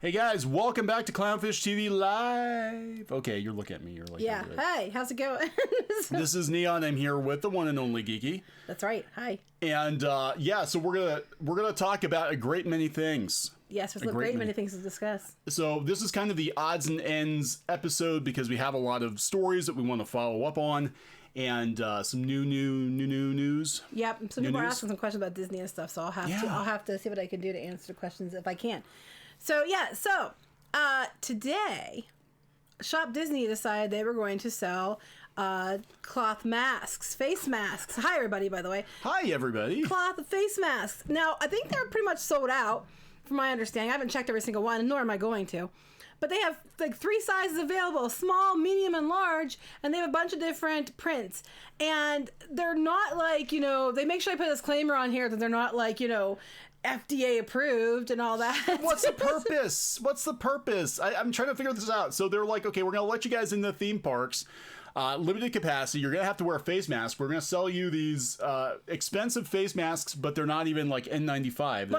Hey guys, welcome back to Clownfish TV Live. Okay, you're looking at me. You're like, yeah. Hey, how's it going? This is Neon. I'm here with the one and only Geeky. That's right. Hi. And yeah, so we're gonna talk about a great many things. Yes, there's a great many things to discuss. So this is kind of the odds and ends episode because we have a lot of stories that we want to follow up on, and some new news. Yep. Some people are asking some questions about Disney and stuff, so I'll have to see what I can do to answer the questions if I can. So today, Shop Disney decided they were going to sell cloth masks, face masks. Hi, everybody, by the way. Hi, everybody. Cloth face masks. Now, I think they're pretty much sold out, from my understanding. I haven't checked every single one, nor am I going to. But they have like 3 sizes available, small, medium, and large, and they have a bunch of different prints. And they're not like, they make sure I put a disclaimer on here that they're not like, FDA approved and all that. What's the purpose? What's the purpose? I'm trying to figure this out. So they're like, okay, we're going to let you guys in the theme parks. Limited capacity. You're going to have to wear a face mask. We're going to sell you these expensive face masks, but they're not even like N95.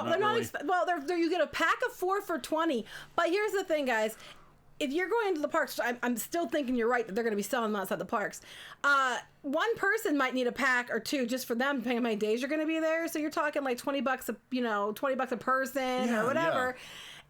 You get a pack of 4 for $20. But here's the thing, guys. If you're going to the parks, I'm still thinking you're right that they're going to be selling them outside the parks. One person might need a pack or 2 just for them, depending on how many days you're going to be there. So you're talking like $20 $20 a person or whatever.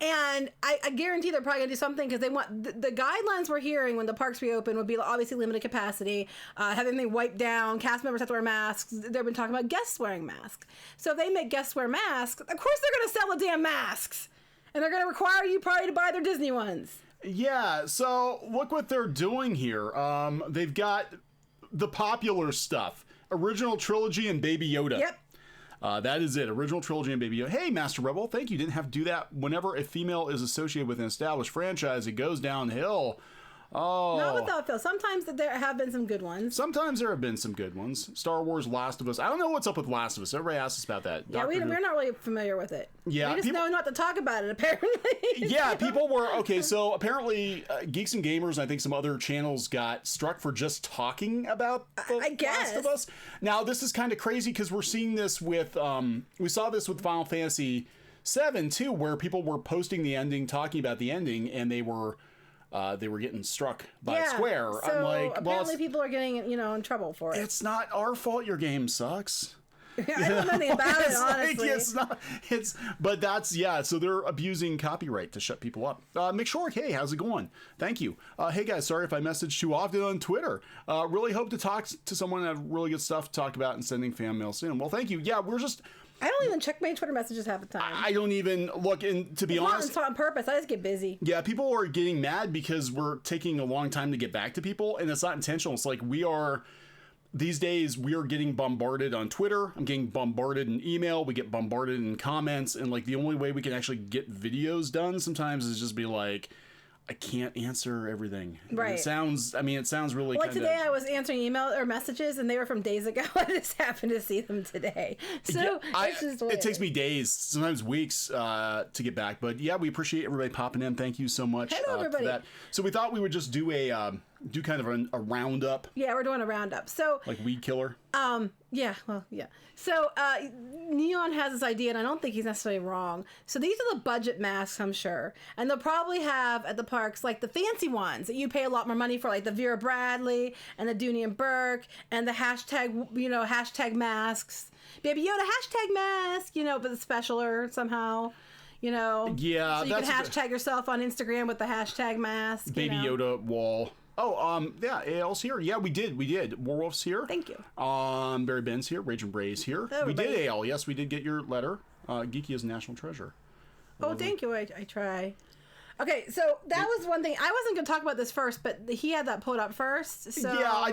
Yeah. And I guarantee they're probably going to do something because they want the guidelines we're hearing when the parks reopen would be obviously limited capacity, have everything wiped down, cast members have to wear masks. They've been talking about guests wearing masks. So if they make guests wear masks, of course they're going to sell the damn masks. And they're going to require you probably to buy their Disney ones. Yeah, so look what they're doing here. They've got the popular stuff. Original Trilogy and Baby Yoda. Yep. That is it. Original Trilogy and Baby Yoda. Hey, Master Rebel, thank you. Didn't have to do that. Whenever a female is associated with an established franchise, it goes downhill. Oh. Not without Phil. Sometimes there have been some good ones. Sometimes there have been some good ones. Star Wars, Last of Us. I don't know what's up with Last of Us. Everybody asks us about that. Yeah, we're not really familiar with it. Yeah, we just know not to talk about it, apparently. Yeah, people were... Okay, so apparently Geeks and Gamers, I think some other channels got struck for just talking about Last of Us. Now, this is kind of crazy because we're seeing this with... we saw this with Final Fantasy VII, too, where people were posting the ending, talking about the ending, and they were getting struck by Square. So I'm like, apparently people are getting, in trouble for it. It's not our fault your game sucks. I don't know anything about it, honestly. But that's, so they're abusing copyright to shut people up. McShork, hey, how's it going? Thank you. Hey guys, sorry if I messaged too often on Twitter. Really hope to talk to someone that have really good stuff to talk about and sending fan mail soon. Well, thank you. Yeah, I don't even check my Twitter messages half the time. I don't even look, and to be honest... It's not on purpose. I just get busy. Yeah, people are getting mad because we're taking a long time to get back to people, and it's not intentional. It's like these days, we are getting bombarded on Twitter. I'm getting bombarded in email. We get bombarded in comments, and like the only way we can actually get videos done sometimes is just be like... I can't answer everything. Right. It sounds really like today I was answering email or messages and they were from days ago. I just happened to see them today. So it's just weird. It takes me days, sometimes weeks to get back. But yeah, we appreciate everybody popping in. Thank you so much for that. So we thought we would just do kind of a roundup. Yeah, we're doing a roundup. So like weed killer. Yeah. So Neon has this idea, and I don't think he's necessarily wrong. So these are the budget masks, I'm sure, and they'll probably have at the parks like the fancy ones that you pay a lot more money for, like the Vera Bradley and the Dooney and Burke and the hashtag masks. Baby Yoda hashtag mask, but the specialer somehow. Yeah, so you can hashtag yourself on Instagram with the hashtag mask. Baby Yoda wall. Oh, AL's here. Yeah, we did. Warwolf's here. Thank you. Barry Ben's here. Rage and Bray's here. Hello, we did AL. Yes, we did get your letter. Geeky is a national treasure. Oh, thank you. I try. Okay, so that was one thing. I wasn't going to talk about this first, but he had that pulled up first. So. Yeah,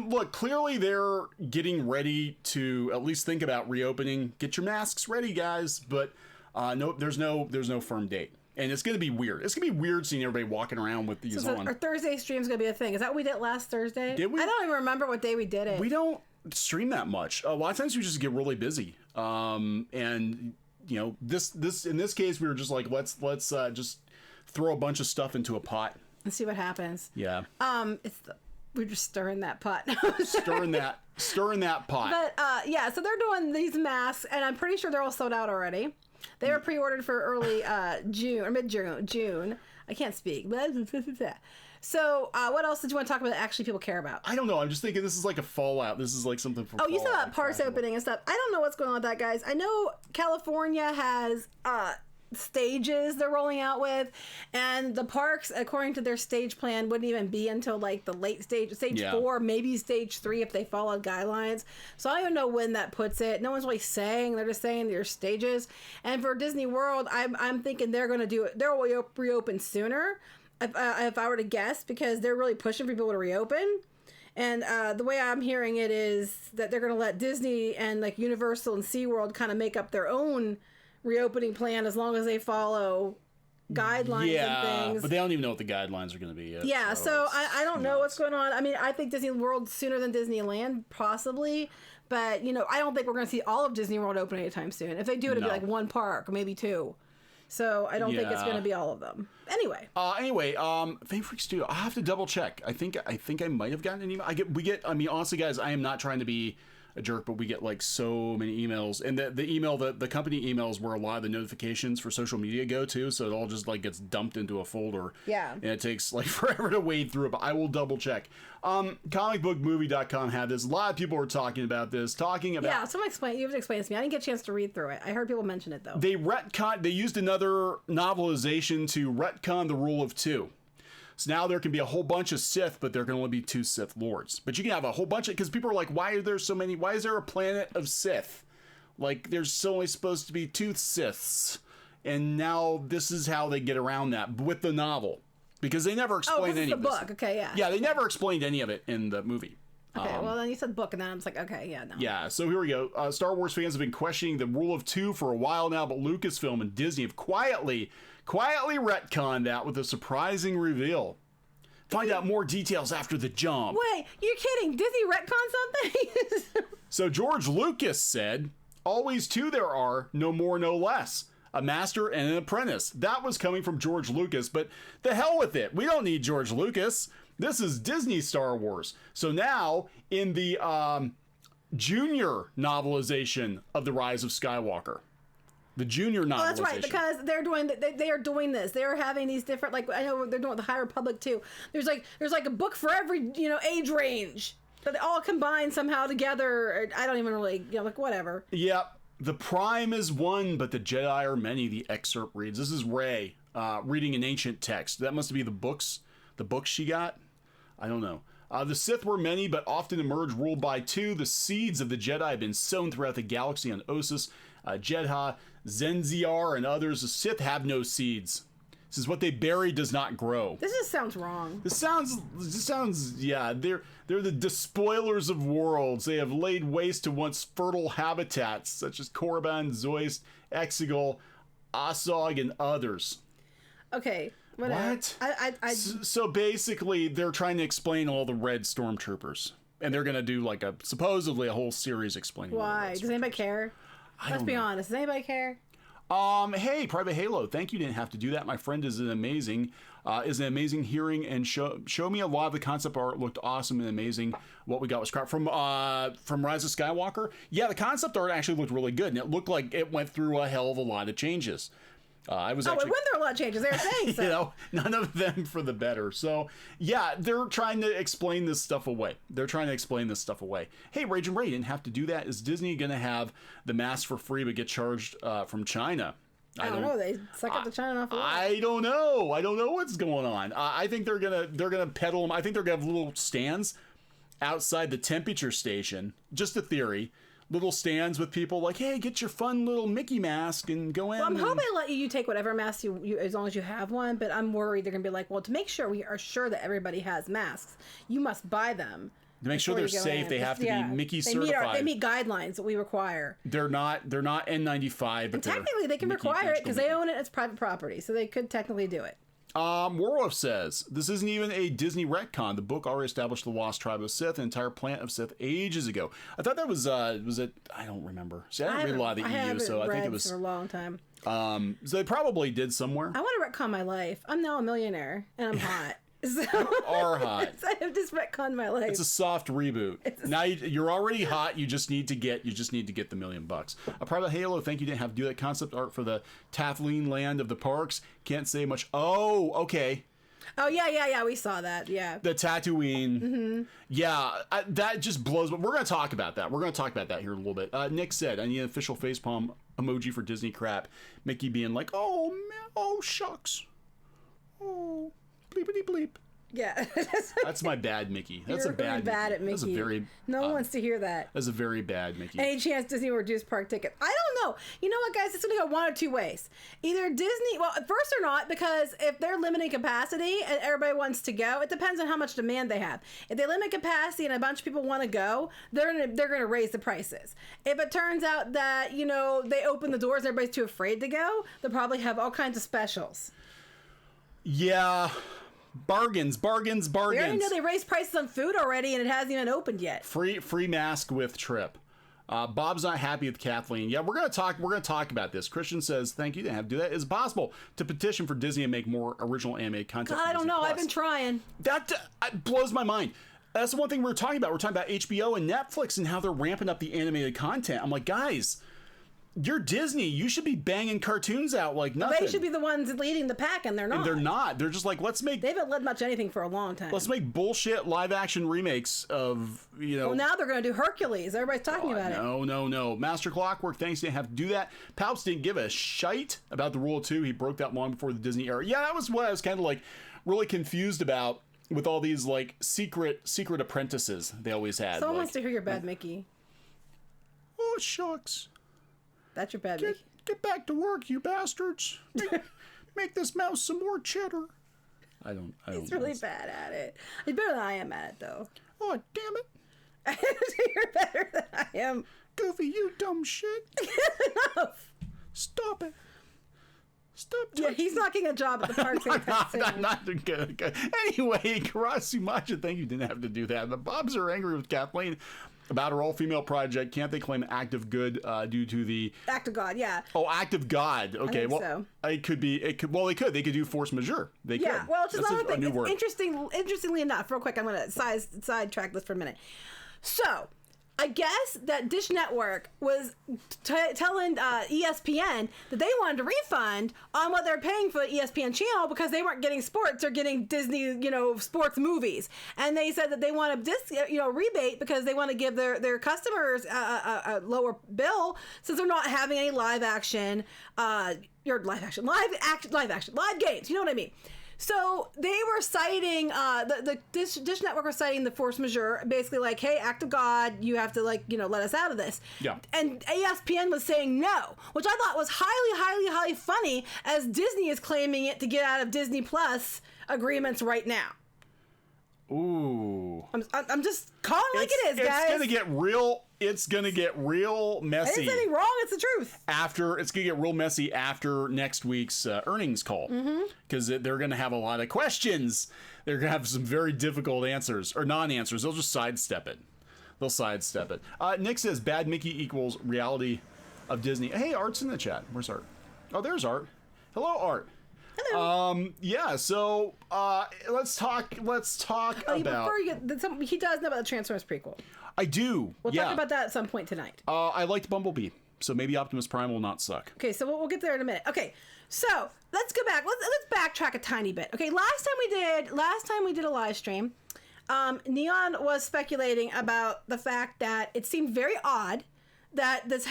look, clearly they're getting ready to at least think about reopening. Get your masks ready, guys. But no, there's no firm date. And it's going to be weird. It's going to be weird seeing everybody walking around with these on. Our Thursday stream's going to be a thing. Is that what we did last Thursday? Did we? I don't even remember what day we did it. We don't stream that much. A lot of times we just get really busy. And this in this case we were just like let's just throw a bunch of stuff into a pot and see what happens. Yeah. It's We're just stirring that pot. stirring that pot. But yeah, so they're doing these masks, and I'm pretty sure they're all sold out already. They were pre-ordered for early June or mid-June. I can't speak. So what else did you want to talk about that actually people care about? I don't know. I'm just thinking this is like a Fallout. This is like something for Fallout. You said about parks opening and stuff. I don't know what's going on with that, guys. I know California has stages they're rolling out with, and the parks, according to their stage plan, wouldn't even be until like the late stage 4, maybe stage 3 if they followed guidelines. So I don't even know when that puts it. No one's really saying. They're just saying their stages. And for Disney World, I'm thinking they're going to do it. They'll reopen sooner if I were to guess, because they're really pushing for people to reopen. And the way I'm hearing it is that they're going to let Disney and like Universal and SeaWorld kind of make up their own reopening plan as long as they follow guidelines and things. But they don't even know what the guidelines are going to be yet. Yeah, so I don't know what's going on. I mean, I think Disney World sooner than Disneyland, possibly. But, I don't think we're going to see all of Disney World open anytime soon. If they do, it'll be like one park, maybe 2. So I don't think it's going to be all of them. Anyway, Fame Freak Studio. I have to double check. I think I might have gotten an email. I mean, honestly, guys, I am not trying to be a jerk, but we get like so many emails, and the company emails where a lot of the notifications for social media go to, so it all just like gets dumped into a folder. Yeah. And it takes like forever to wade through it, but I will double check. Comicbookmovie.com had this. A lot of people were talking about this. Yeah, someone explain. You have to explain this to me. I didn't get a chance to read through it. I heard people mention it though. They used another novelization to retcon the rule of 2. So now there can be a whole bunch of Sith, but there can only be 2 Sith Lords. But you can have a whole bunch of, because people are like, why are there so many? Why is there a planet of Sith? Like, there's only supposed to be 2 Siths. And now this is how they get around that with the novel. Because they never explained any of this. book. Okay, yeah. Yeah, they never explained any of it in the movie. Okay, well, then you said book, and then I was like, okay, yeah, no. Yeah, so here we go. Star Wars fans have been questioning the rule of 2 for a while now, but Lucasfilm and Disney have quietly retconned that with a surprising reveal. Find out more details after the jump. Wait, you're kidding? Disney retconned something? So George Lucas said, always 2 there are, no more, no less. A master and an apprentice. That was coming from George Lucas, but the hell with it. We don't need George Lucas. This is Disney Star Wars. So now, in the junior novelization of The Rise of Skywalker, the junior novelization. Oh, that's right, because they are doing this. They are having these different, like, I know they're doing the High Republic too. There's like a book for every age range, but they all combine somehow together. I don't even really like whatever. Yep. The Prime is one, but the Jedi are many. The excerpt reads. This is Rey reading an ancient text. That must be the books she got. I don't know. The Sith were many, but often emerge ruled by 2. The seeds of the Jedi have been sown throughout the galaxy on Ossus, Jedha, Zenziar, and others. The Sith have no seeds. This is what they bury does not grow. This just sounds wrong. This sounds, yeah, they're the despoilers of worlds. They have laid waste to once fertile habitats, such as Korriban, Zoist, Exegol, Asog, and others. Okay. Whatever. What? So basically, they're trying to explain all the red stormtroopers. And they're going to do like supposedly a whole series explaining why. Does anybody care? Let's be honest. Does anybody care? Hey, Private Halo, thank you. Didn't have to do that. My friend is an amazing hearing and show me a lot of the concept art looked awesome and amazing. What we got was crap from Rise of Skywalker. Yeah, the concept art actually looked really good, and it looked like it went through a hell of a lot of changes. It went through a lot of changes. They were saying so. None of them for the better. So, yeah, they're trying to explain this stuff away. Hey, Rage and Ray didn't have to do that. Is Disney going to have the mask for free but get charged from China? I don't know. They suck up to China an awful lot. I don't know. I don't know what's going on. I think they're gonna peddle them. I think they're gonna have little stands outside the temperature station. Just a theory. Little stands with people like, hey, get your fun little Mickey mask and go in. Well, I'm hoping they let you take whatever mask you as long as you have one, but I'm worried they're going to be like, well, to make sure we are sure that everybody has masks, you must buy them. To make sure they're safe, they have to be Mickey certified. They meet guidelines that we require. They're not N95, but and technically they can require it because they own it. It's private property, so they could technically do it. Warwolf says, this isn't even a Disney retcon. The book already established the Lost Tribe of Sith, an entire planet of Sith ages ago. I thought that was it? I don't remember. See, I didn't read a lot of the EU, so I think it was for a long time. So they probably did somewhere. I want to retcon my life. I'm now a millionaire, and I'm hot. So, you are hot. I have just retconned my life. It's a soft reboot. Now you're already hot. You just need to get the $1 million. A private Halo. Thank you. Didn't have to do that concept art for the Tatooine land of the parks. Can't say much. Oh, okay. Oh yeah. We saw that. Yeah. The Tatooine. Mm-hmm. Yeah, that just blows. But we're gonna talk about that. We're gonna talk about that here in a little bit. Nick said, "I need an official facepalm emoji for Disney crap." Mickey being like, "Oh man, oh shucks, oh bleepity bleep." Yeah. That's my bad Mickey. That's You're a bad really bad at Mickey. That's a very no one wants to hear that. That's a very bad Mickey. Any chance Disney will reduce park tickets? I don't know. You know what, guys? It's going to go one or two ways. Either Disney, well, at first or not, because if they're limiting capacity and everybody wants to go, it depends on how much demand they have. If they limit capacity and a bunch of people want to go, they're going to raise the prices. If it turns out that, you know, they open the doors and everybody's too afraid to go, they'll probably have all kinds of specials. Yeah. Bargains. We already know they raised prices on food already, and it hasn't even opened yet. Free mask with trip. Bob's not happy with Kathleen. Yeah, we're gonna talk about this. Christian says, "Thank you. Didn't have to do that. Is it possible to petition for Disney and make more original animated content?" God, I don't know. I've been trying. That blows my mind. That's the one thing we're talking about. We're talking about HBO and Netflix and how they're ramping up the animated content. I'm like, guys, you're Disney. You should be banging cartoons out like nothing. They should be the ones leading the pack, and they're not. And they're not. They're just like, they haven't led much anything for a long time. Let's make bullshit live action remakes of, you know. Well, now they're going to do Hercules. Everybody's talking about it. No. Master Clockwork, thanks. Didn't have to do that. Palps didn't give a shite about the Rule of Two. He broke that long before the Disney era. Yeah, that was what I was kind of like really confused about with all these like secret apprentices they always had. Someone wants to hear your bad Mickey. Oh, shucks. That's your bad Mickey. Get back to work, you bastards. Make this mouse some more cheddar. I don't He's really bad at it. He's better than I am at it, though. Oh, damn it. You're better than I am. Goofy, you dumb shit. Enough. Stop it. Yeah, he's not getting a job at the parks anytime soon. Not good. Anyway, Karasumacha, thank you. Didn't have to do that. The Bobs are angry with Kathleen about her all-female project. Can't they claim act of good due to the act of God? Yeah. Oh, act of God. Okay. I think so. It could be. They could. They could do force majeure. They could. Well, it's just another thing. Interestingly enough, real quick, I'm going to sidetrack this for a minute. So, I guess that Dish Network was telling ESPN that they wanted a refund on what they're paying for the ESPN channel because they weren't getting sports or getting Disney, sports movies. And they said that they want a rebate because they want to give their customers a lower bill since they're not having any live games. You know what I mean? So they were citing the Dish Network was citing the force majeure, basically like, hey, act of God, you have to let us out of this. Yeah. And ESPN was saying no, which I thought was highly funny, as Disney is claiming it to get out of Disney Plus agreements right now. Ooh. I'm just calling it like it is, guys. It's gonna get real messy. I didn't say anything wrong. It's the truth. It's gonna get real messy after next week's earnings call, because they're gonna have a lot of questions. They're gonna have some very difficult answers or non-answers. They'll just sidestep it. Nick says bad Mickey equals reality of Disney. Hey, Art's in the chat. Where's Art? Oh, there's Art. Hello, Art. Hello. Yeah, so let's talk about. Before you get, he does know about the Transformers prequel. I do. We'll talk about that at some point tonight. I liked Bumblebee, so maybe Optimus Prime will not suck. Okay, so we'll get there in a minute. Okay, so let's go back. Let's backtrack a tiny bit. Okay, last time we did a live stream, Neon was speculating about the fact that it seemed very odd that this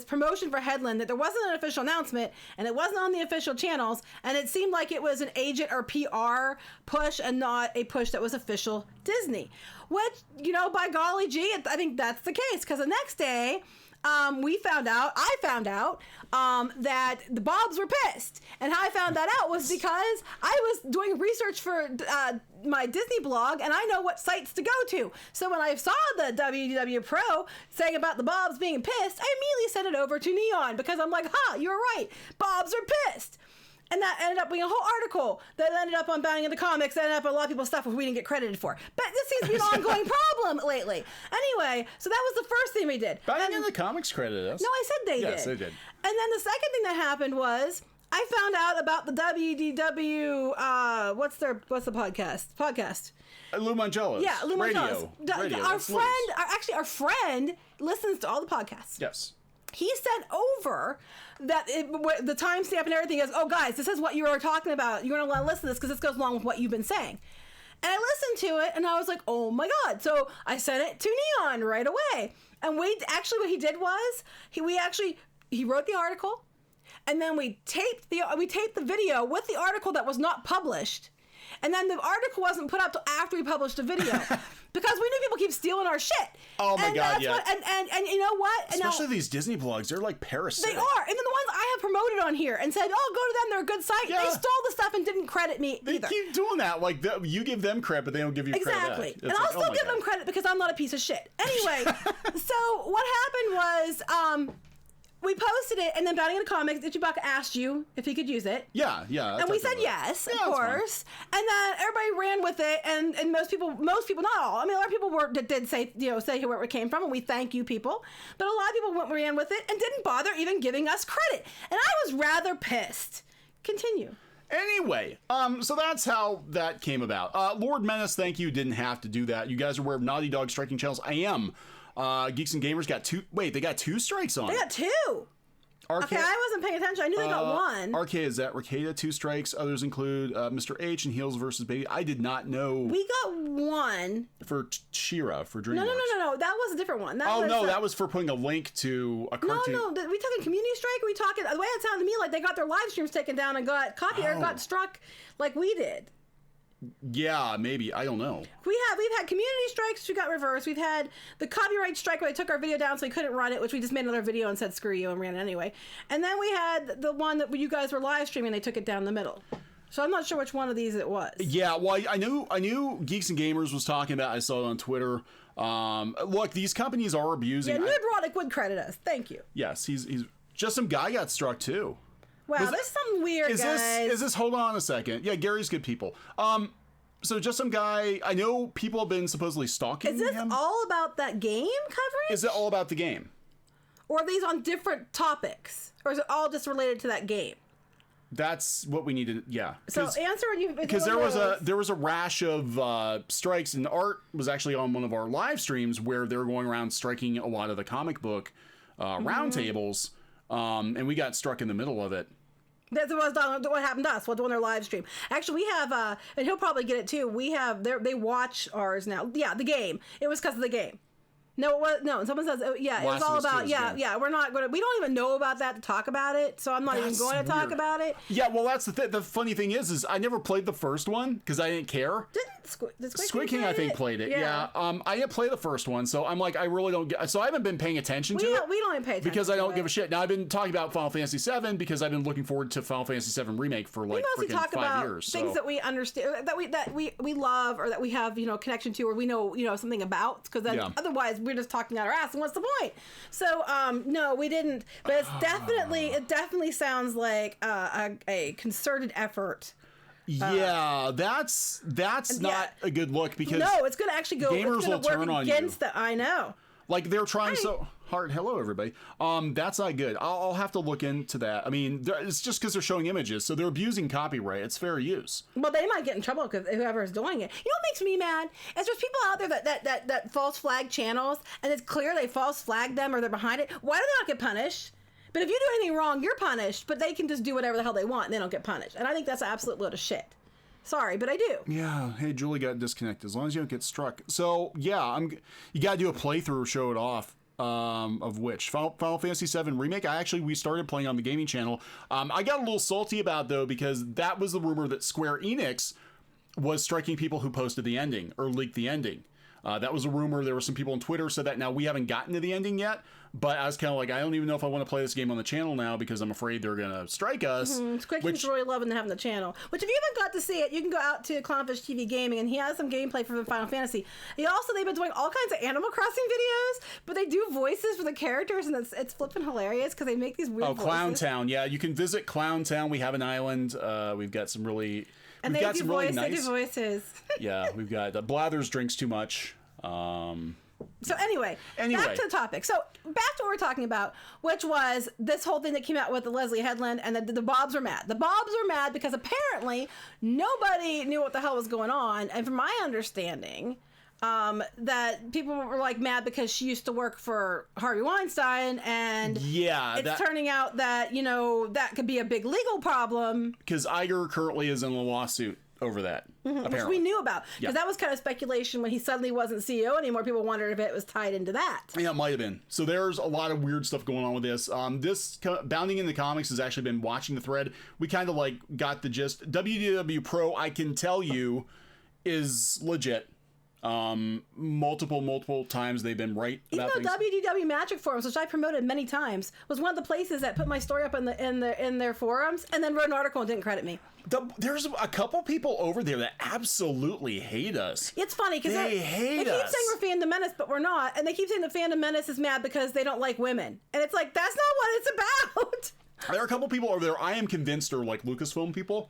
promotion for Headland, that there wasn't an official announcement and it wasn't on the official channels, and it seemed like it was an agent or PR push and not a push that was official Disney. Which, by golly gee, I think that's the case, because the next day, I found out that the Bobs were pissed. And how I found that out was because I was doing research for my Disney blog, and I know what sites to go to. So when I saw the WDW Pro saying about the Bobs being pissed, I immediately sent it over to Neon, because I'm like, you're right, Bobs are pissed. And that ended up being a whole article that ended up on Bounding into Comics, that ended up on a lot of people's stuff which we didn't get credited for. But this seems to be an ongoing problem lately. Anyway, so that was the first thing we did. Bounding into Comics credited us. No, I said they did. Yes, they did. And then the second thing that happened was I found out about the WDW. What's the podcast? Lou Mangello's. Yeah, Lou Mangello's. Radio. Our friend listens to all the podcasts. Yes. He sent over the timestamp and everything. He goes, oh, guys, this is what you were talking about. You're going to want to listen to this because this goes along with what you've been saying. And I listened to it, and I was like, oh, my God. So I sent it to Neon right away. And what he did was, he wrote the article, and then we taped the video with the article that was not published. And then the article wasn't put up till after we published the video because we knew people keep stealing our shit. Oh my God, yeah. And you know what? Especially these Disney blogs, they're like parasitic. They are. And then the ones I have promoted on here and said, oh, go to them, they're a good site. Yeah. They stole the stuff and didn't credit me either. They keep doing that. Like, you give them credit, but they don't give you credit back. Exactly. And I'll still give them credit because I'm not a piece of shit. Anyway, so what happened was... we posted it, and then Bounty in the Comics, Ichibaka asked you if he could use it. Yeah. And we said yes, of course. And then everybody ran with it, and most people, not all. I mean, a lot of people did say where it came from, and we thank you, people. But a lot of people ran with it and didn't bother even giving us credit. And I was rather pissed. Continue. Anyway, so that's how that came about. Lord Menace, thank you. Didn't have to do that. You guys are aware of Naughty Dog striking channels. I am. Geeks and Gamers got two. Wait, they got 2 strikes on. They got 2. Okay, I wasn't paying attention. I knew they got 1. RK is that Ricada 2 strikes. Others include Mr. H and Heels versus Baby. I did not know. We got 1 for She-Ra for DreamWorks. No. That was a different one. That was for putting a link to a cartoon. No. We talking community strike? Or we talking the way it sounded to me like they got their live streams taken down and got got struck like we did. Yeah, maybe. I don't know. We've had community strikes which got reversed. We've had the copyright strike where they took our video down so we couldn't run it, which we just made another video and said screw you and ran it anyway. And then we had the one that you guys were live streaming, they took it down the middle. So I'm not sure which one of these it was. Yeah, well, I knew Geeks and Gamers was talking about. I saw it on Twitter. Look, these companies are abusing. Yeah, Nerdrotic would credit us. Thank you. Yes, he's just some guy got struck too. Wow, there's something weird, guys. Is this, hold on a second. Yeah, Gary's good people. So just some guy, I know people have been supposedly stalking him. Is this all about that game coverage? Is it all about the game? Or are these on different topics? Or is it all just related to that game? That's what we need to, yeah. So answer when you... Because there was a rash of strikes, and Art was actually on one of our live streams where they were going around striking a lot of the comic book roundtables, and we got struck in the middle of it. That's what happened to us. We'll do on their live stream. Actually, we have, and he'll probably get it too. We have, they watch ours now. Yeah, the game. It was because of the game. No, someone says, yeah, it was all about, we're not going to, we don't even know about that to talk about it, so I'm not even going to talk about it. Yeah, well, that's the thing. The funny thing is I never played the first one because I didn't care. Did Squid King, I think, played it. Yeah. I didn't play the first one, so I'm like, I really don't get, so I haven't been paying attention to it. We don't even pay attention because I don't give a shit. Now, I've been talking about Final Fantasy VII because I've been looking forward to Final Fantasy VII Remake for like freaking 5 years. Things that we understand, that we love, or that we have, connection to, or we know, something about, because otherwise we're just talking out our ass. And what's the point? So, no, we didn't. But it definitely sounds like a concerted effort. Yeah, that's not a good look because no, it's going to actually go. Gamers will turn on you. I know. Like they're trying so hard. Hello, everybody. That's not good. I'll have to look into that. I mean, it's just because they're showing images, so they're abusing copyright. It's fair use. Well, they might get in trouble because whoever is doing it. You know what makes me mad? Is there's people out there that false flag channels, and it's clear they false flag them or they're behind it. Why do they not get punished? But if you do anything wrong, you're punished. But they can just do whatever the hell they want, and they don't get punished. And I think that's an absolute load of shit. Sorry, but I do. Yeah. Hey, Julie got disconnected. As long as you don't get struck. So yeah, you got to do a playthrough, show it off. Of which Final Fantasy VII Remake. We started playing on the gaming channel. I got a little salty about it, though, because that was the rumor that Square Enix was striking people who posted the ending or leaked the ending. That was a rumor. There were some people on Twitter said that. Now we haven't gotten to the ending yet, but I was kind of like, I don't even know if I want to play this game on the channel now because I'm afraid they're gonna strike us. Squid King's really loving having the channel. Which, if you haven't got to see it, you can go out to CLOWNFISH TV Gaming, and he has some gameplay for Final Fantasy. They've been doing all kinds of Animal Crossing videos, but they do voices for the characters, and it's flipping hilarious because they make these weird voices. Clown Town, yeah, you can visit Clown Town. We have an island. We've got some really, and they do voices. Yeah, we've got Blathers drinks too much. So anyway, back to the topic. So back to what we're talking about, which was this whole thing that came out with the Leslye Headland, and the Bobs are mad. The Bobs are mad because apparently nobody knew what the hell was going on. And from my understanding, that people were like mad because she used to work for Harvey Weinstein, and it's turning out that, you know, that could be a big legal problem. Because Iger currently is in a lawsuit over that, which we knew about, because that was kind of speculation when he suddenly wasn't CEO anymore. People wondered if it was tied into that. Yeah, it might have been. So there's a lot of weird stuff going on with this. This Bounding in the Comics has actually been watching the thread. We kind of like got the gist. WDW Pro, I can tell you, is legit. Multiple times they've been right about things. WDW Magic Forums, which I promoted many times, was one of the places that put my story up in their forums, and then wrote an article and didn't credit me. There's a couple people over there that absolutely hate us. It's funny because they keep saying we're Fandom Menace, but we're not, and they keep saying the Fandom Menace is mad because they don't like women, and it's like, that's not what it's about. There are a couple people over there I am convinced are like Lucasfilm people,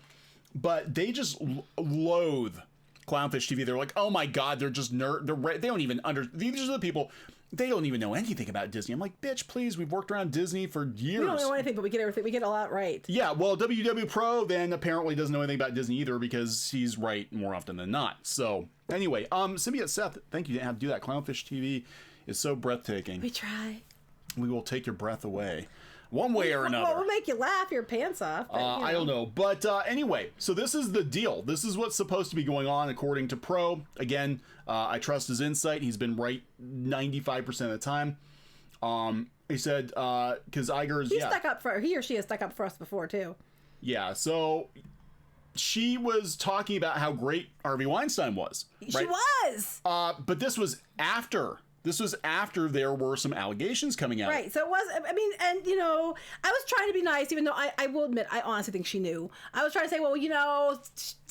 but they just loathe Clownfish TV. They're like, oh my god, they're just they don't even these are the people, they don't even know anything about Disney. I'm like, bitch, please, we've worked around Disney for years. We don't know anything, but we get everything. We get a lot right. Yeah, well, WW Pro then apparently doesn't know anything about Disney either, because he's right more often than not. So anyway, Symbiote Seth, thank you. You didn't have to do that. Clownfish TV is so breathtaking. We try. We will take your breath away. One way or another. Well, we'll make you laugh your pants off. But, I don't know. But anyway, so this is the deal. This is what's supposed to be going on according to Pro. Again, I trust his insight. He's been right 95% of the time. He said, because Iger's... He or she has stuck up for us before, too. Yeah, so she was talking about how great Harvey Weinstein was. Right? She was! But this was after... there were some allegations coming out. Right. So it was, I mean, and, you know, I was trying to be nice, even though I will admit, I honestly think she knew. I was trying to say, well, you know,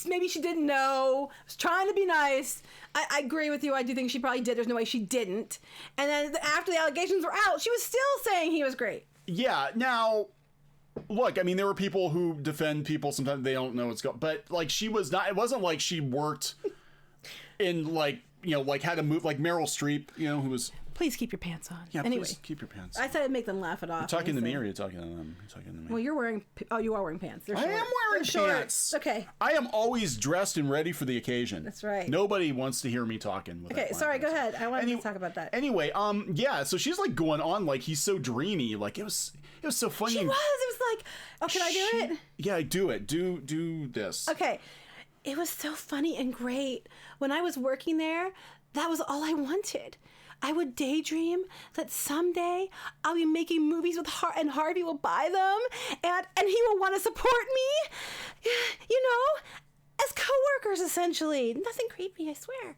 maybe she didn't know. I was trying to be nice. I agree with you. I do think she probably did. There's no way she didn't. And then after the allegations were out, she was still saying he was great. Yeah. Now, look, I mean, there were people who defend people. Sometimes they don't know what's going on. But, like, she was not, it wasn't like she worked in, like, you know, like how to move, like Meryl Streep, you know, who was... Please keep your pants on. Yeah, anyway, please keep your pants on. I said I'd make them laugh it off. You're talking to me or are you talking to them? You're talking to me. Well, you're wearing... Oh, you are wearing pants. They're short. I am wearing pants. Okay. I am always dressed and ready for the occasion. That's right. Nobody wants to hear me talking. Okay, sorry, go ahead. I wanted to talk about that. Anyway, yeah, so she's like going on like he's so dreamy. Like it was so funny. She was. It was like, oh, can I do it? Yeah, do it. Do this. Okay. It was so funny and great. When I was working there, that was all I wanted. I would daydream that someday I'll be making movies with and Harvey will buy them and he will want to support me, you know, as coworkers essentially. Nothing creepy, I swear.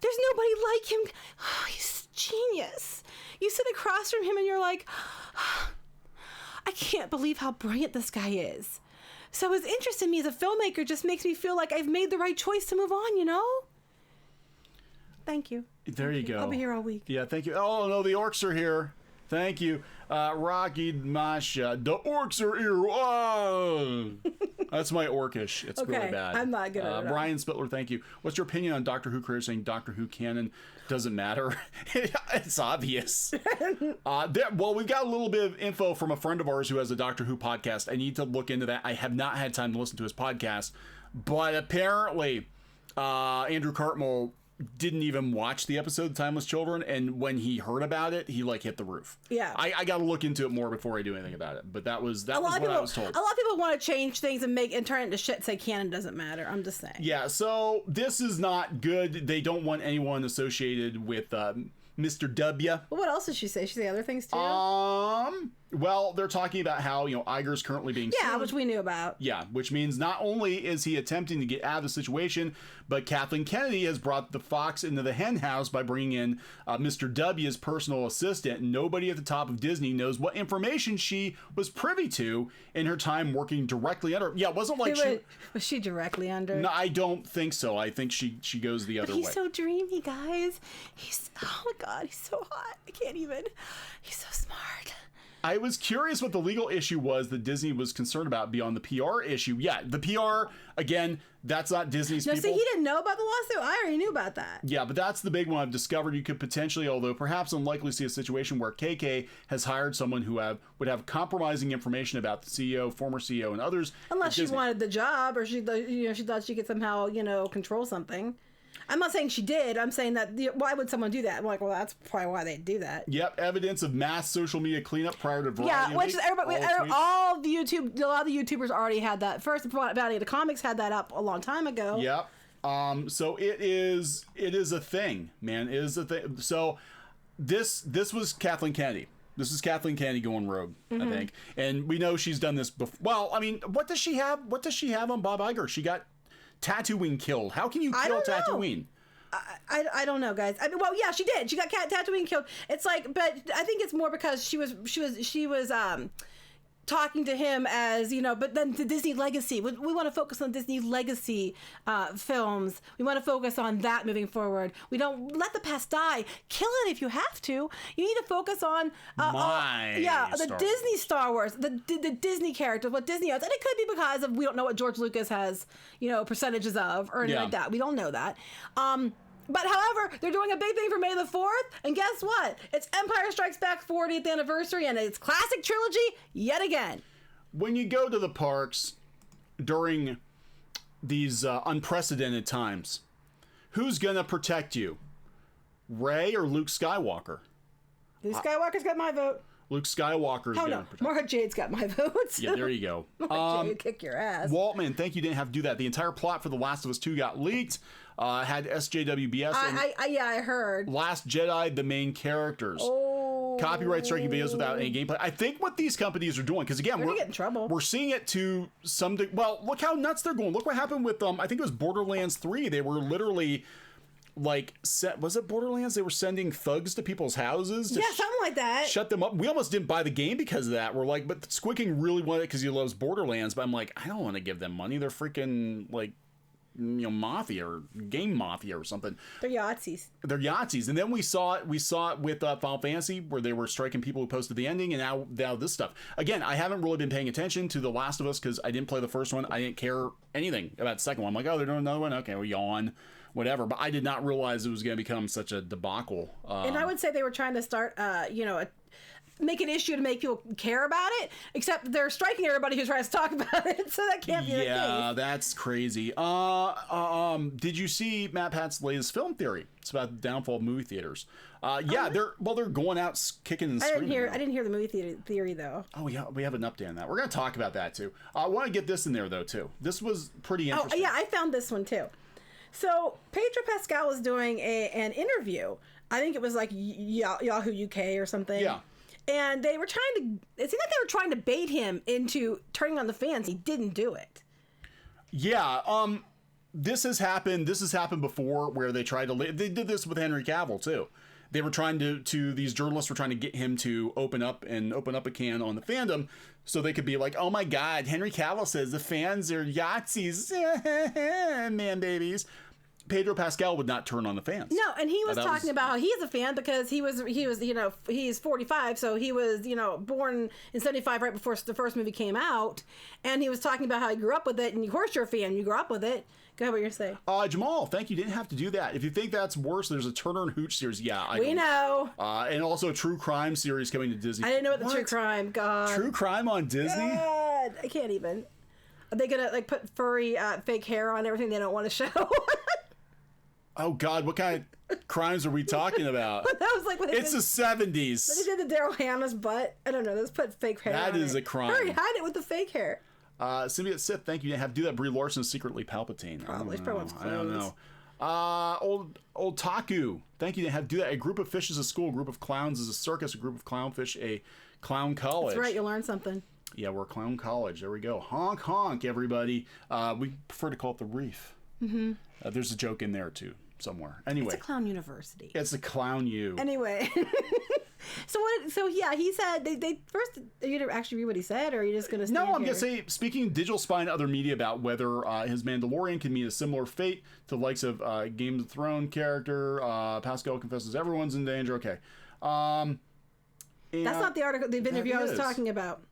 There's nobody like him. Oh, he's genius. You sit across from him and you're like, oh, I can't believe how brilliant this guy is. So his interest in me as a filmmaker just makes me feel like I've made the right choice to move on, you know? Thank you. There you go. I'll be here all week. Yeah, thank you. Oh, no, the orcs are here. Thank you. Rocky Masha. The orcs are here. Oh. That's my orcish. It's really bad. I'm not good at it. Brian Spittler, thank you. What's your opinion on Doctor Who creators saying Doctor Who canon doesn't matter? It's obvious. Well, we've got a little bit of info from a friend of ours who has a Doctor Who podcast. I need to look into that. I have not had time to listen to his podcast, but apparently Andrew Cartmel didn't even watch the episode Timeless Children, and when he heard about it, he like hit the roof. Yeah, I got to look into it more before I do anything about it. But that was what I was told. A lot of people want to change things and turn it into shit. Say canon doesn't matter. I'm just saying. Yeah, so this is not good. They don't want anyone associated with Mr. W. Well, what else did she say? She say other things too. Well, they're talking about how, you know, Iger's currently being sued. Which we knew about. Yeah, which means not only is he attempting to get out of the situation, but Kathleen Kennedy has brought the fox into the hen house by bringing in Mr. W's personal assistant. Nobody at the top of Disney knows what information she was privy to in her time working directly under. Yeah, it wasn't like was she directly under? No, I don't think so. I think she goes the other way. He's so dreamy, guys. He's, oh my God, he's so hot. I can't even. He's so smart. I was curious what the legal issue was that Disney was concerned about beyond the PR issue. Yeah, the PR, again, that's not Disney's people. See, he didn't know about the lawsuit. I already knew about that. Yeah, but that's the big one I've discovered. You could potentially, although perhaps unlikely, see a situation where KK has hired someone who would have compromising information about the CEO, former CEO, and others. Unless she wanted the job, or she thought she could somehow, control something. I'm not saying she did. I'm saying that why would someone do that? I'm like, well, that's probably why they do that. Yep, evidence of mass social media cleanup prior to Variety. Yeah, which is everybody, a lot of the YouTubers already had that. First, Bounty of the Comics had that up a long time ago. Yep. So it is a thing, man. It is a thing. So this was Kathleen Kennedy. This is Kathleen Kennedy going rogue, I think, and we know she's done this before. Well, I mean, what does she have? What does she have on Bob Iger? She got Tatooine killed. How can you kill Tatooine? I don't know, guys. I mean, well, yeah, she did. She got Tatooine killed. It's like, but I think it's more because she was talking to him as, but then the Disney legacy. We want to focus on Disney legacy films. We want to focus on that moving forward. We don't let the past die. Kill it if you have to. You need to focus on the Disney Star Wars, the Disney characters, what Disney owns. And it could be because of we don't know what George Lucas has, percentages of or anything like that. We don't know that. But however, they're doing a big thing for May the 4th, and guess what? It's Empire Strikes Back 40th anniversary, and it's classic trilogy yet again. When you go to the parks during these unprecedented times, who's gonna protect you? Rey or Luke Skywalker? Luke Skywalker's got my vote. Luke Skywalker's gonna protect. Mara Jade's got my votes. Yeah, there you go. Mara Jade, kick your ass. Waltman, thank you, didn't have to do that. The entire plot for The Last of Us 2 got leaked. Had SJWBS. I heard. Last Jedi, the main characters. Oh. Copyright striking videos without any gameplay. I think what these companies are doing, because again, we're get in trouble. We're seeing it to some. Well, look how nuts they're going. Look what happened with I think it was Borderlands 3. They were literally was it Borderlands? They were sending thugs to people's houses. To something like that. Shut them up. We almost didn't buy the game because of that. We're like, but Squicking really wanted it because he loves Borderlands. But I'm like, I don't want to give them money. They're freaking mafia or game mafia or something. They're Yahtzees. And then we saw it with Final Fantasy, where they were striking people who posted the ending, and now this stuff. Again, I haven't really been paying attention to The Last of Us because I didn't play the first one. I didn't care anything about the second one. I'm like, oh, they're doing another one? Okay, well, yawn. Whatever. But I did not realize it was going to become such a debacle. And I would say they were trying to start, make an issue to make people care about it, except they're striking everybody who tries to talk about it, so that can't be the case. Yeah, that's crazy. Did you see Matt Pat's latest film theory? It's about the downfall of movie theaters. They're going out kicking and screaming. I didn't hear the movie theory though. Oh yeah, we have an update on that. We're going to talk about that too. I want to get this in there though too. This was pretty interesting. Oh yeah, I found this one too. So Pedro Pascal was doing an interview. I think it was like Yahoo UK or something. Yeah. And it seemed like they were trying to bait him into turning on the fans. He didn't do it. Yeah. This has happened before where they did this with Henry Cavill too. They were trying these journalists were trying to get him to open up a can on the fandom so they could be like, oh my God, Henry Cavill says the fans are Yahtzees, man babies. Pedro Pascal would not turn on the fans. No, and he was talking about how he's a fan because he's 45, so he was, born in 75 right before the first movie came out, and he was talking about how he grew up with it, and of course you're a fan, you grew up with it. Go ahead, what you're saying. Jamal, thank you. Didn't have to do that. If you think that's worse, there's a Turner and Hooch series. Yeah, we know. And also a true crime series coming to Disney. I didn't know what the true crime. God. True crime on Disney? God, I can't even. Are they gonna put furry fake hair on everything they don't want to show? Oh God, what kind of crimes are we talking about? That was like when it's the 70s. When they did the Daryl Hannah's butt. I don't know. Let's put fake hair on it. That is a crime. Hurry, hide it with the fake hair. Symbiote Sith, thank you. You didn't have to do that. Brie Larson's secretly Palpatine. Probably. I don't know. Old Taku, thank you. You didn't have to do that. A group of fish is a school. A group of clowns is a circus. A group of clownfish, a clown college. That's right. You'll learn something. Yeah, we're a clown college. There we go. Honk, honk, everybody. We prefer to call it the Reef. Mm-hmm. There's a joke in there, too. Somewhere. Anyway. It's a clown university. It's a clown U. Anyway. So yeah, he said they first. Are you gonna actually read what he said, or are you just gonna? No, I'm gonna say speaking digital spy and other media about whether his Mandalorian can meet a similar fate to the likes of Game of Thrones character. Pascal confesses everyone's in danger. Okay, that's not the article, the interview I was talking about.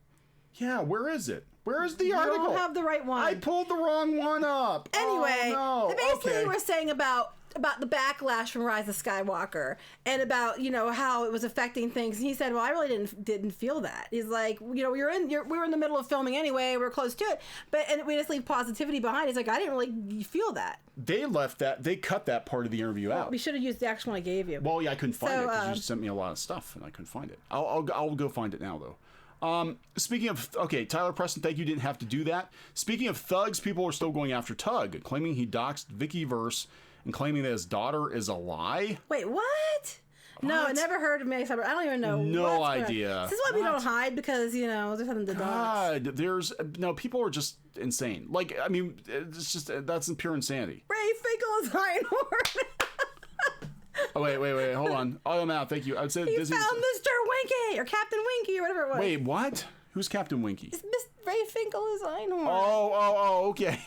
Yeah, where is it? Where is the article? You don't have the right one. I pulled the wrong one up. Anyway, no. Basically we're saying about the backlash from Rise of Skywalker and about, how it was affecting things. And he said, well, I really didn't feel that. He's like, we were in the middle of filming anyway. We're close to it. And we just leave positivity behind. He's like, I didn't really feel that. They left that. They cut that part of the interview out. We should have used the actual one I gave you. Well, yeah, I couldn't find it because you sent me a lot of stuff and I couldn't find it. I'll go find it now, though. Speaking of, Tyler Preston, thank you, didn't have to do that. Speaking of thugs, people are still going after Tug, claiming he doxed Vicky Verse and claiming that his daughter is a lie. Wait, what? No, I never heard of Meg Cyber. I don't even know. No idea. This is why we don't hide, because, there's something to dox. People are just insane. Like, I mean, it's just, that's pure insanity. Ray Finkel is Einhorn. Oh, wait, hold on. Oh, I'm out. Thank you. I said he found Mr. Winky or Captain Winky or whatever it was. Wait, what? Who's Captain Winky? It's Ray Finkel is Einhorn. Oh, okay.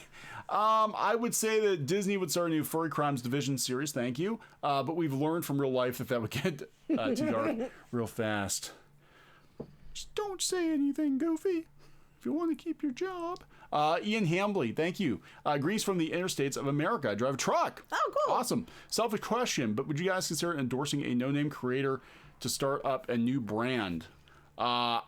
I would say that Disney would start a new furry crimes division series. Thank you. But we've learned from real life that would get too dark real fast. Just don't say anything, Goofy, if you want to keep your job. Ian Hambley, thank you. Greece from the interstates of America. I drive a truck. Oh, cool. Awesome. Selfish question, but would you guys consider endorsing a no-name creator to start up a new brand? I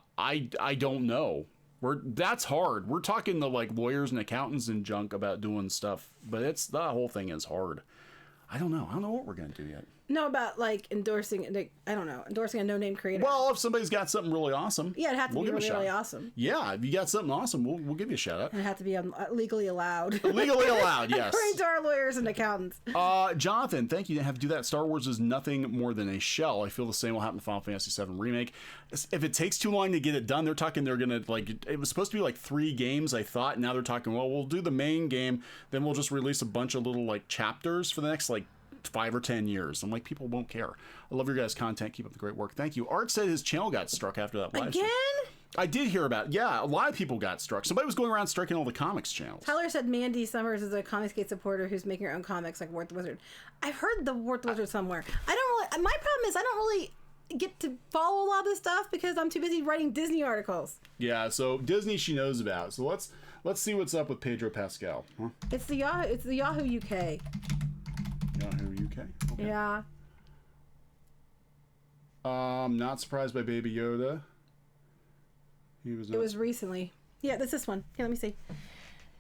don't know. That's hard. We're talking to like lawyers and accountants and junk about doing stuff, but the whole thing is hard. I don't know. I don't know what we're gonna do yet. No, about like endorsing a no-name creator. Well, if somebody's got something really awesome, yeah, it'd have to be really awesome. Yeah, if you got something awesome, we'll give you a shout out. And it'd have to be legally allowed. Legally allowed, yes. According to our lawyers and accountants. Jonathan, thank you. Didn't have to do that. Star Wars is nothing more than a shell. I feel the same will happen to Final Fantasy VII Remake. If it takes too long to get it done, they're gonna it was supposed to be like 3 games, I thought. Now they're talking, well, we'll do the main game, then we'll just release a bunch of little like chapters for the next 5 or 10 years. I'm like, people won't care. I love your guys' content. Keep up the great work. Thank you. Art said his channel got struck after that live stream. Again? I did hear about it. Yeah, a lot of people got struck. Somebody was going around striking all the comics channels. Tyler said Mandy Summers is a Comicsgate supporter who's making her own comics like Wart the Wizard. I've heard the Wart the Wizard somewhere. My problem is I don't really get to follow a lot of this stuff because I'm too busy writing Disney articles. Yeah, so Disney she knows about. So let's see what's up with Pedro Pascal. Huh? It's the Yahoo UK. Yahoo UK? Okay. Yeah. Not surprised by Baby Yoda. It was recently. Yeah, that's this one. Here, let me see.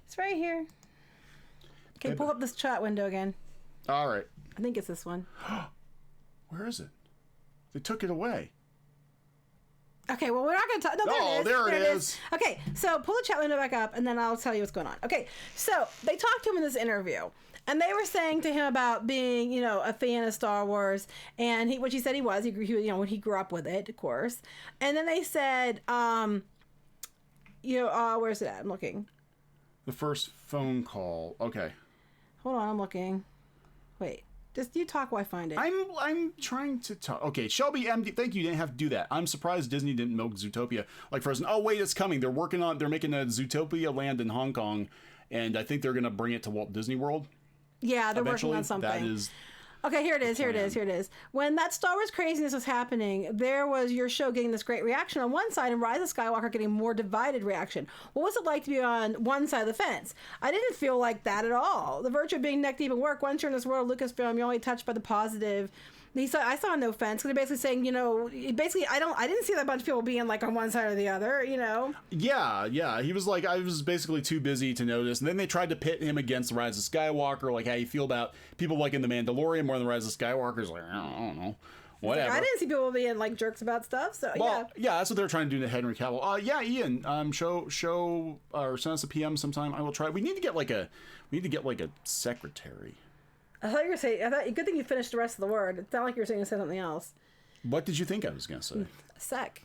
It's right here. Okay, pull up this chat window again. All right. I think it's this one. Where is it? They took it away. Okay, well, we're not going to talk. No, there it is. Okay, so pull the chat window back up, and then I'll tell you what's going on. Okay, so they talked to him in this interview, and they were saying to him about being, a fan of Star Wars, and which he said he was. He when he grew up with it, of course. And then they said, where's it at? I'm looking. The first phone call. Okay. Hold on, I'm looking. Wait. Just you talk while I find it. I'm trying to talk. Okay, Shelby MD, thank you. You didn't have to do that. I'm surprised Disney didn't milk Zootopia like Frozen. Oh wait, it's coming. They're making a Zootopia land in Hong Kong, and I think they're gonna bring it to Walt Disney World. Yeah, they're working on something. That is. Okay, here it is. When that Star Wars craziness was happening, there was your show getting this great reaction on one side and Rise of Skywalker getting more divided reaction. What was it like to be on one side of the fence? I didn't feel like that at all. The virtue of being neck deep in work, once you're in this world of Lucasfilm, you're only touched by the positive. I saw no offense. They're basically saying, I didn't see that bunch of people being like on one side or the other, Yeah. He was like, I was basically too busy to notice. And then they tried to pit him against the Rise of Skywalker, like how you feel about people liking the Mandalorian more than the Rise of Skywalker. Is like, I don't know. Whatever. I didn't see people being like jerks about stuff. So yeah, that's what they're trying to do to Henry Cavill. Ian, show or send us a PM sometime. I will try. We need to get like a secretary. I thought you were saying. Good thing you finished the rest of the word. It's not like you were saying something else. What did you think I was going to say? A sect.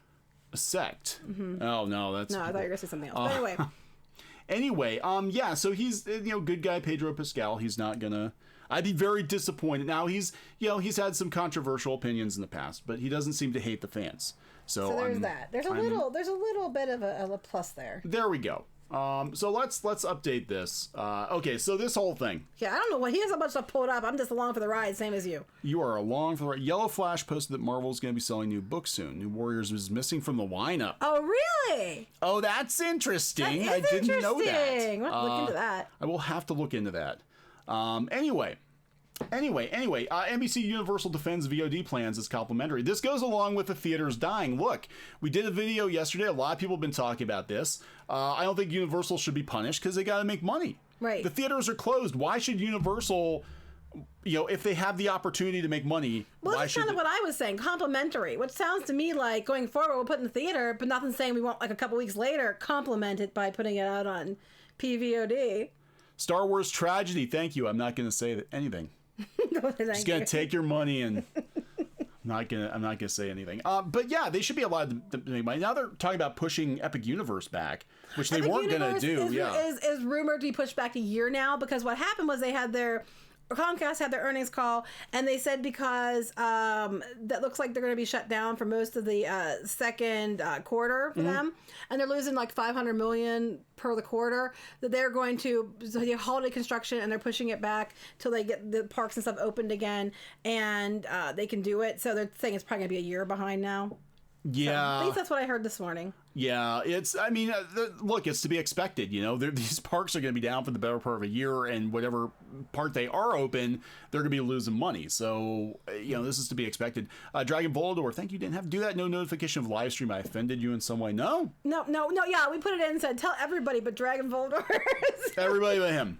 A sect. Mm-hmm. Oh no, that's. No, I thought you were going to say something else. But anyway. Yeah. So he's good guy Pedro Pascal. He's not gonna. I'd be very disappointed. Now he's had some controversial opinions in the past, but he doesn't seem to hate the fans. So there's that. There's a little bit of a plus there. There we go. So let's update this. Okay, so this whole thing. Yeah, I don't know what he has so much stuff pulled up. I'm just along for the ride, same as you. You are along for the ride. Yellow Flash posted that Marvel's going to be selling new books soon. New Warriors was missing from the lineup. Oh, really? Oh, that's interesting. That is didn't know that. We'll have to look into that. I will have to look into that. Anyway, NBC Universal defends VOD plans as complimentary. This goes along with the theaters dying. Look, we did a video yesterday. A lot of people have been talking about this. I don't think Universal should be punished because they got to make money. Right. The theaters are closed. Why should Universal, if they have the opportunity to make money, well, that's kind of what I was saying. Complimentary, which sounds to me like going forward we'll put in the theater, but nothing saying we won't, like a couple weeks later, complement it by putting it out on PVOD. Star Wars tragedy. Thank you. I'm not going to say anything. Just gonna take your money and I'm not gonna say anything. But yeah, they should be allowed to make money. Now they're talking about pushing Epic Universe back, which they weren't gonna do. Is rumored to be pushed back a year now because what happened was Comcast had their earnings call and they said because that looks like they're going to be shut down for most of the second quarter for them, and they're losing like $500 million per the quarter, that they're going to holiday construction and they're pushing it back till they get the parks and stuff opened again and they can do it. So they're saying it's probably going to be a year behind now. Yeah, so, at least that's what I heard this morning. Yeah, look, it's to be expected. These parks are going to be down for the better part of a year, and whatever part they are open, they're going to be losing money. So, this is to be expected. Dragon Volador, thank you. Didn't have to do that. No notification of live stream. I offended you in some way. No. Yeah, we put it in and said tell everybody but Dragon Volador. Everybody but him.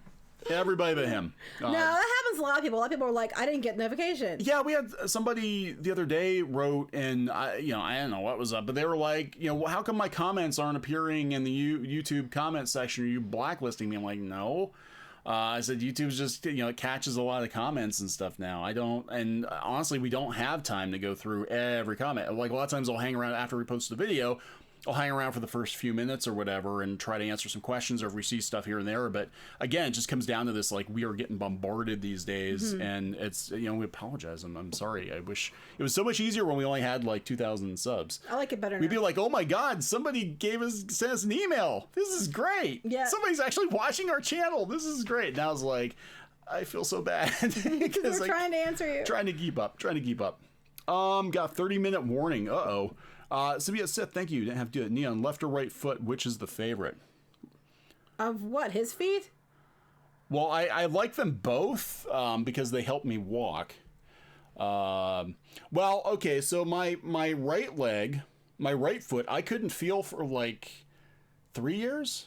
Everybody but him. No, that happens to a lot of people. A lot of people are like, I didn't get notification. Yeah, we had somebody the other day wrote, and I don't know what was up, but they were like, how come my comments aren't appearing in the YouTube comment section? Are you blacklisting me? I'm like, no. I said YouTube's just, it catches a lot of comments and stuff now. And honestly, we don't have time to go through every comment. Like a lot of times I'll hang around after we post the video. I'll hang around for the first few minutes or whatever and try to answer some questions or if we see stuff here and there. But again, it just comes down to this, like, we are getting bombarded these days, and it's, we apologize. I'm sorry. I wish it was so much easier when we only had like 2,000 subs. I like it better now. We'd be like, oh my God, somebody sent us an email. This is great. Yeah. Somebody's actually watching our channel. This is great. Now it's like, I feel so bad. Because we're trying to answer you. Trying to keep up. Got 30-minute warning. Uh-oh. Sith, thank you. Didn't have to do it. Neon, left or right foot, which is the favorite? Of what? His feet? Well, I like them both because they help me walk. Okay, so my right leg, my right foot, I couldn't feel for like 3 years.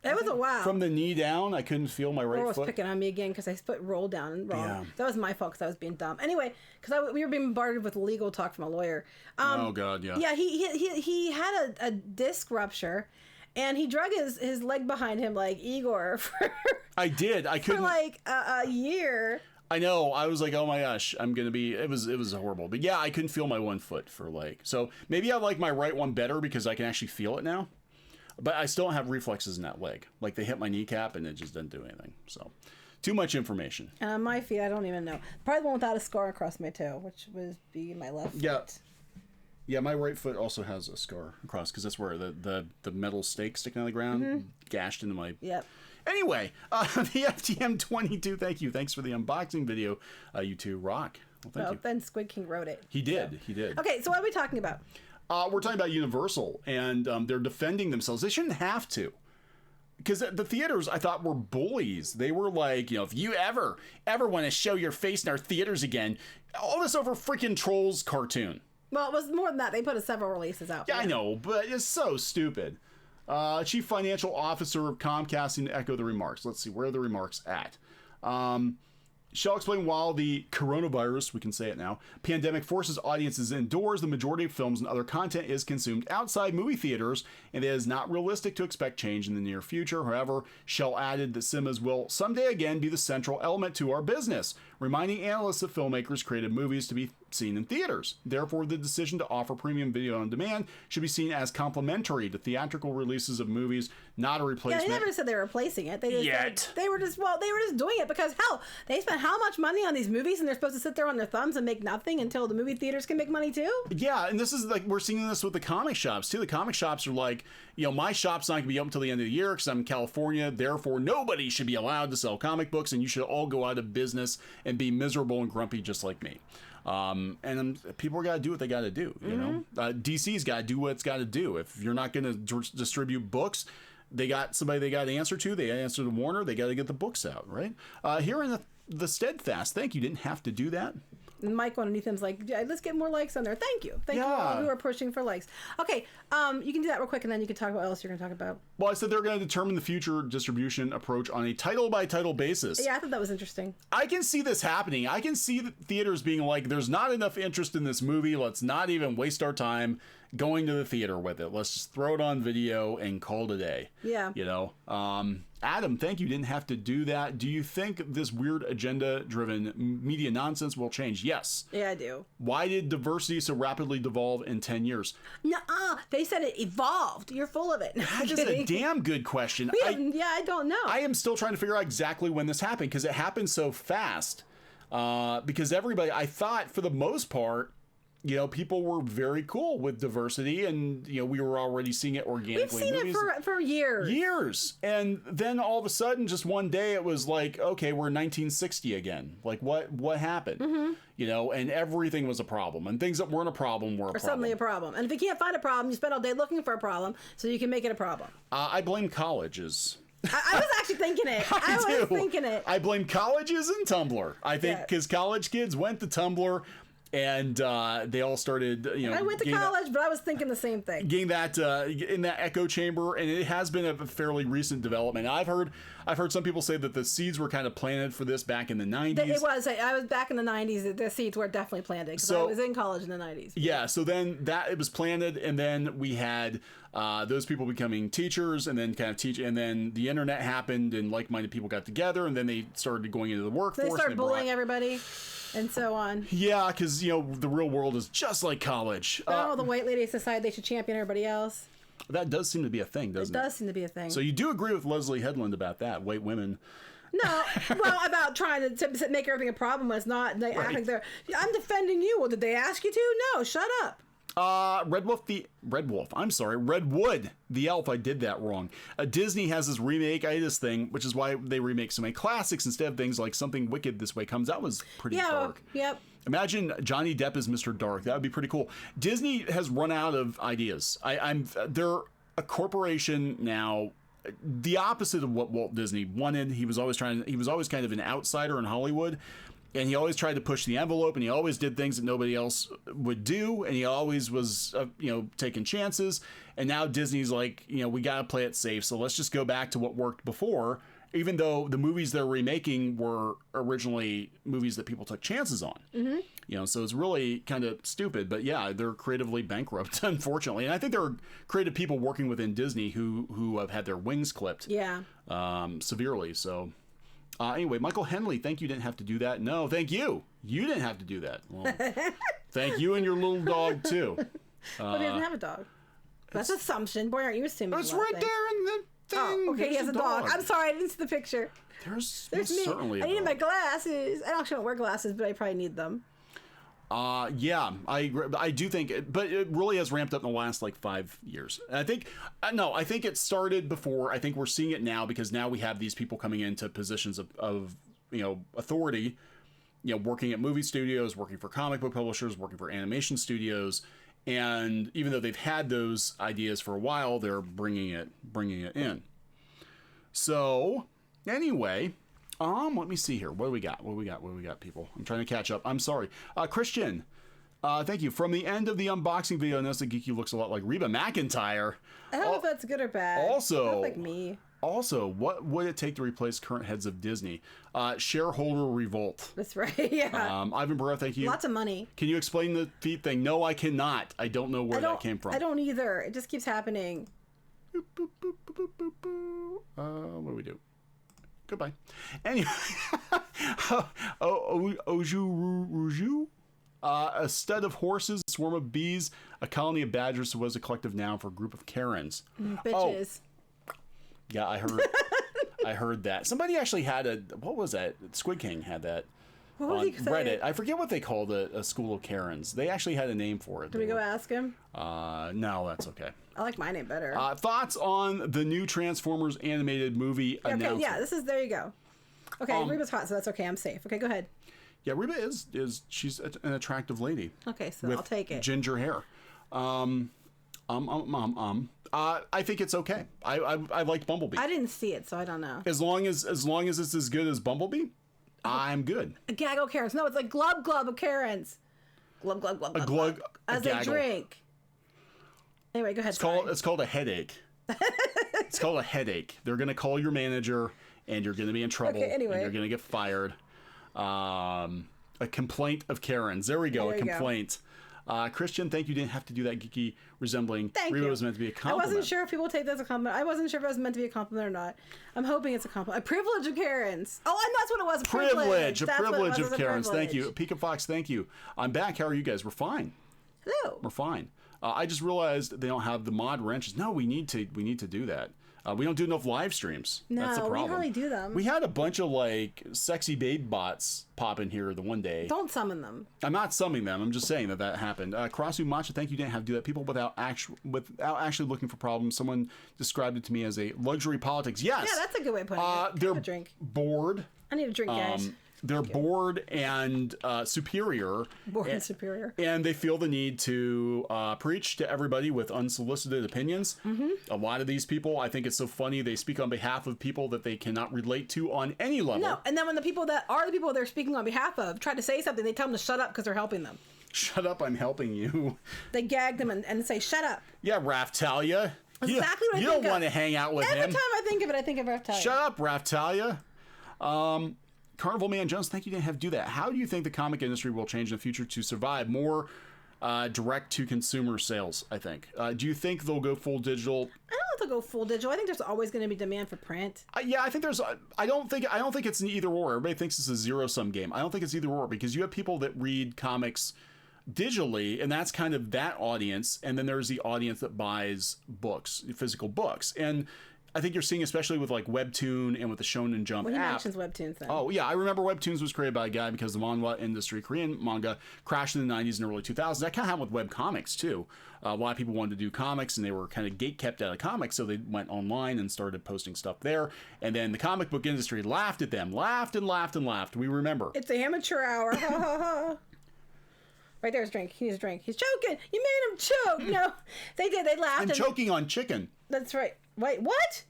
It was a while. From the knee down, I couldn't feel my right foot. Laura was picking on me again because I foot rolled down wrong. Yeah. That was my fault because I was being dumb. Anyway, because we were being bombarded with legal talk from a lawyer. Oh God, yeah. Yeah, he had a disc rupture, and he drug his leg behind him like Igor for. I did. I couldn't. For like a year. I know. I was like, oh my gosh, I'm gonna be. It was horrible. But yeah, I couldn't feel my one foot for like. So maybe I like my right one better because I can actually feel it now. But I still don't have reflexes in that leg. Like they hit my kneecap and it just didn't do anything. So too much information. My feet, I don't even know. Probably the one without a scar across my toe, which would be my left foot. Yeah, my right foot also has a scar across because that's where the metal stake sticking on the ground gashed into my. Yep. Anyway, the FTM22, thank you. Thanks for the unboxing video. You two rock. Well, thank you. Then Squid King wrote it. He did. Okay, so what are we talking about? We're talking about Universal, and they're defending themselves. They shouldn't have to. Because the theaters, I thought, were bullies. They were like, if you ever want to show your face in our theaters again, all this over freaking Trolls cartoon. Well, it was more than that. They put several releases out. Yeah, I know, but it's so stupid. Chief Financial Officer of Comcast to echo the remarks. Let's see, where are the remarks at? Shall explain while the coronavirus, we can say it now, pandemic forces audiences indoors, the majority of films and other content is consumed outside movie theaters, and it is not realistic to expect change in the near future. However, Shell added that cinemas will someday again be the central element to our business, reminding analysts that filmmakers created movies to be seen in theaters. Therefore, the decision to offer premium video on demand should be seen as complementary to theatrical releases of movies, not a replacement. Yeah, they never said they were replacing it. They just they were just doing it because hell, they spent how much money on these movies, and they're supposed to sit there on their thumbs and make nothing until the movie theaters can make money too. Yeah, and this is like we're seeing this with the comic shops too. The comic shops are like, my shop's not going to be open until the end of the year because I'm in California. Therefore, nobody should be allowed to sell comic books, and you should all go out of business and be miserable and grumpy just like me. And people got to do what they got to do. You know, DC's got to do what it's got to do. If you're not going to distribute books, they got somebody they got to answer to. They answer to Warner. They got to get the books out, right? Here in the Steadfast, thank you. Didn't have to do that. And Mike underneath him's like, yeah, let's get more likes on there. Thank you all who are pushing for likes. Okay, you can do that real quick, and then you can talk about what else you're going to talk about. Well, I said they're going to determine the future distribution approach on a title-by-title basis. Yeah, I thought that was interesting. I can see this happening. I can see the theaters being like, there's not enough interest in this movie. Let's not even waste our time going to the theater with it. Let's just throw it on video and call it a day. Yeah. Adam, thank you. Didn't have to do that. Do you think this weird agenda-driven media nonsense will change? Yes. Yeah, I do. Why did diversity so rapidly devolve in 10 years? Nuh-uh. They said it evolved. You're full of it. That is a damn good question. I don't know. I am still trying to figure out exactly when this happened because it happened so fast. Because everybody, I thought for the most part, people were very cool with diversity, and we were already seeing it organically. We've seen it for years. And then all of a sudden, just one day, it was like, okay, we're in 1960 again. Like, what happened? Mm-hmm. And everything was a problem, and things that weren't a problem were a problem. Suddenly a problem. And if you can't find a problem, you spend all day looking for a problem, so you can make it a problem. I blame colleges. I was actually thinking it. I was thinking it. I blame colleges and Tumblr. I think because college kids went to Tumblr. And they all started, I went to college, but I was thinking the same thing. Getting that in that echo chamber, and it has been a fairly recent development. I've heard some people say that the seeds were kind of planted for this back in the 90s. It was. I was back in the 90s. The seeds were definitely planted because I was in college in the 90s. Yeah. So then it was planted, and then we had those people becoming teachers, and then kind of and then the internet happened, and like-minded people got together, and then they started going into the workforce. So they started bullying everybody. And so on. Yeah, because, the real world is just like college. The white ladies decide they should champion everybody else. That does seem to be a thing, doesn't it? It does seem to be a thing. So you do agree with Leslye Headland about that, white women. No, well, about trying to make everything a problem when it's not. They act like I'm defending you. Well, did they ask you to? No, shut up. Redwood the elf. I did that wrong. Disney has this remake-itis thing, which is why they remake so many classics instead of things like Something Wicked This Way Comes. That was pretty dark. Yep. Imagine Johnny Depp as Mr. Dark. That would be pretty cool. Disney has run out of ideas. They're a corporation now. The opposite of what Walt Disney wanted. He was always kind of an outsider in Hollywood. And he always tried to push the envelope, and he always did things that nobody else would do, and he always was, taking chances. And now Disney's like, we got to play it safe, so let's just go back to what worked before, even though the movies they're remaking were originally movies that people took chances on. Mm-hmm. So it's really kind of stupid, but yeah, they're creatively bankrupt, unfortunately. And I think there are creative people working within Disney who have had their wings clipped severely, so... Anyway, Michael Henley, thank you. Didn't have to do that. No, thank you. You didn't have to do that. Well, thank you and your little dog, too. But he doesn't have a dog. That's assumption. Boy, aren't you assuming? It's right there in the thing. Oh, okay, he has a dog. I'm sorry, I didn't see the picture. There's me. Certainly I need my glasses. I actually don't wear glasses, but I probably need them. Yeah, I do think but it really has ramped up in the last 5 years. And I think it started before. I think we're seeing it now because now we have these people coming into positions of authority, working at movie studios, working for comic book publishers, working for animation studios. And even though they've had those ideas for a while, they're bringing it in. So anyway, let me see here. What do we got, people? I'm trying to catch up. I'm sorry. Christian, thank you. From the end of the unboxing video, I noticed that Geeky looks a lot like Reba McEntire. I don't know if that's good or bad. Also, like me. Also, what would it take to replace current heads of Disney? Shareholder revolt. That's right, yeah. Ivan Burrow, thank you. Lots of money. Can you explain the feet thing? No, I cannot. I don't know where that came from. I don't either. It just keeps happening. Boop, boop, boop, boop, boop, boop. What do we do? Goodbye. Anyway, Oju Ruju. A stud of horses, a swarm of bees, a colony of badgers was a collective noun for a group of Karens. Bitches. Oh. Yeah, I heard. I heard that. Somebody actually had what was that? Squid King had that on Reddit. I forget what they called a school of Karens. They actually had a name for it. Do we go ask him? No, that's okay. I like my name better. Thoughts on the new Transformers animated movie announcement? Okay, yeah, there you go. Okay, Reba's hot, so that's okay. I'm safe. Okay, go ahead. Yeah, Reba she's an attractive lady. Okay, so I'll take it. Ginger hair. I think it's okay. I liked Bumblebee. I didn't see it, so I don't know. As long as it's as good as Bumblebee, I'm good. A gaggle Karens. No, it's like glub glub of Karens. Glub glub glub. A glug as they drink. Anyway, go ahead. It's called a headache. It's called a headache. They're gonna call your manager, and you're gonna be in trouble. Okay, anyway. And you're gonna get fired. A complaint of Karens. There we go. A complaint. Christian, thank you. Didn't have to do that geeky resembling. Thank Reba you. was meant to be a compliment. I wasn't sure if people take that as a compliment. I wasn't sure if it was meant to be a compliment or not. I'm hoping it's a compliment. A privilege of Karens. Oh, and that's what it was. A privilege of Karens. Thank you. Pika Fox, thank you. I'm back. How are you guys? We're fine. Hello. We're fine. I just realized they don't have the mod wrenches. No, we need to do that. We don't do enough live streams. No, that's the problem. we hardly do them. We had a bunch of like sexy babe bots pop in here the one day. Don't summon them. I'm not summoning them. I'm just saying that happened. Karasu Matcha, thank you. Didn't have to do that. People without actually looking for problems. Someone described it to me as a luxury politics. Yes. Yeah, that's a good way of putting it. They're a drink. bored. I need a drink, guys. They're bored and superior. Bored and superior. And they feel the need to preach to everybody with unsolicited opinions. Mm-hmm. A lot of these people, I think it's so funny, they speak on behalf of people that they cannot relate to on any level. No, and then when the people that are the people they're speaking on behalf of try to say something, they tell them to shut up because they're helping them. Shut up, I'm helping you. They gag them and say, shut up. Yeah, Raftalia. That's exactly what I think of. You don't want to hang out with him. Every time I think of it, I think of Raftalia. Shut up, Raftalia. Carnival Man Jones, thank you. Didn't have to do that. How do you think the comic industry will change in the future to survive? More direct-to-consumer sales, I think. Do you think they'll go full digital? I don't know if they'll go full digital. I think there's always going to be demand for print. Yeah, I think there's. I don't think it's an either or. Everybody thinks it's a zero-sum game. I don't think it's either or because you have people that read comics digitally, and that's kind of that audience, and then there's the audience that buys books, physical books, and I think you're seeing, especially with like Webtoon and with the Shonen Jump app. He mentions Webtoons then. Oh, yeah. I remember Webtoons was created by a guy because the manga industry, Korean manga, crashed in the 90s and early 2000s. That kind of happened with webcomics, too. A lot of people wanted to do comics, and they were kind of gate-kept out of comics, so they went online and started posting stuff there. And then the comic book industry laughed at them. Laughed and laughed and laughed. We remember. It's a amateur hour. Ha, ha, ha. Right there's drink. He needs a drink. He's choking. You made him choke. No, they did. They laughed. I'm choking on chicken. That's right. Wait, what?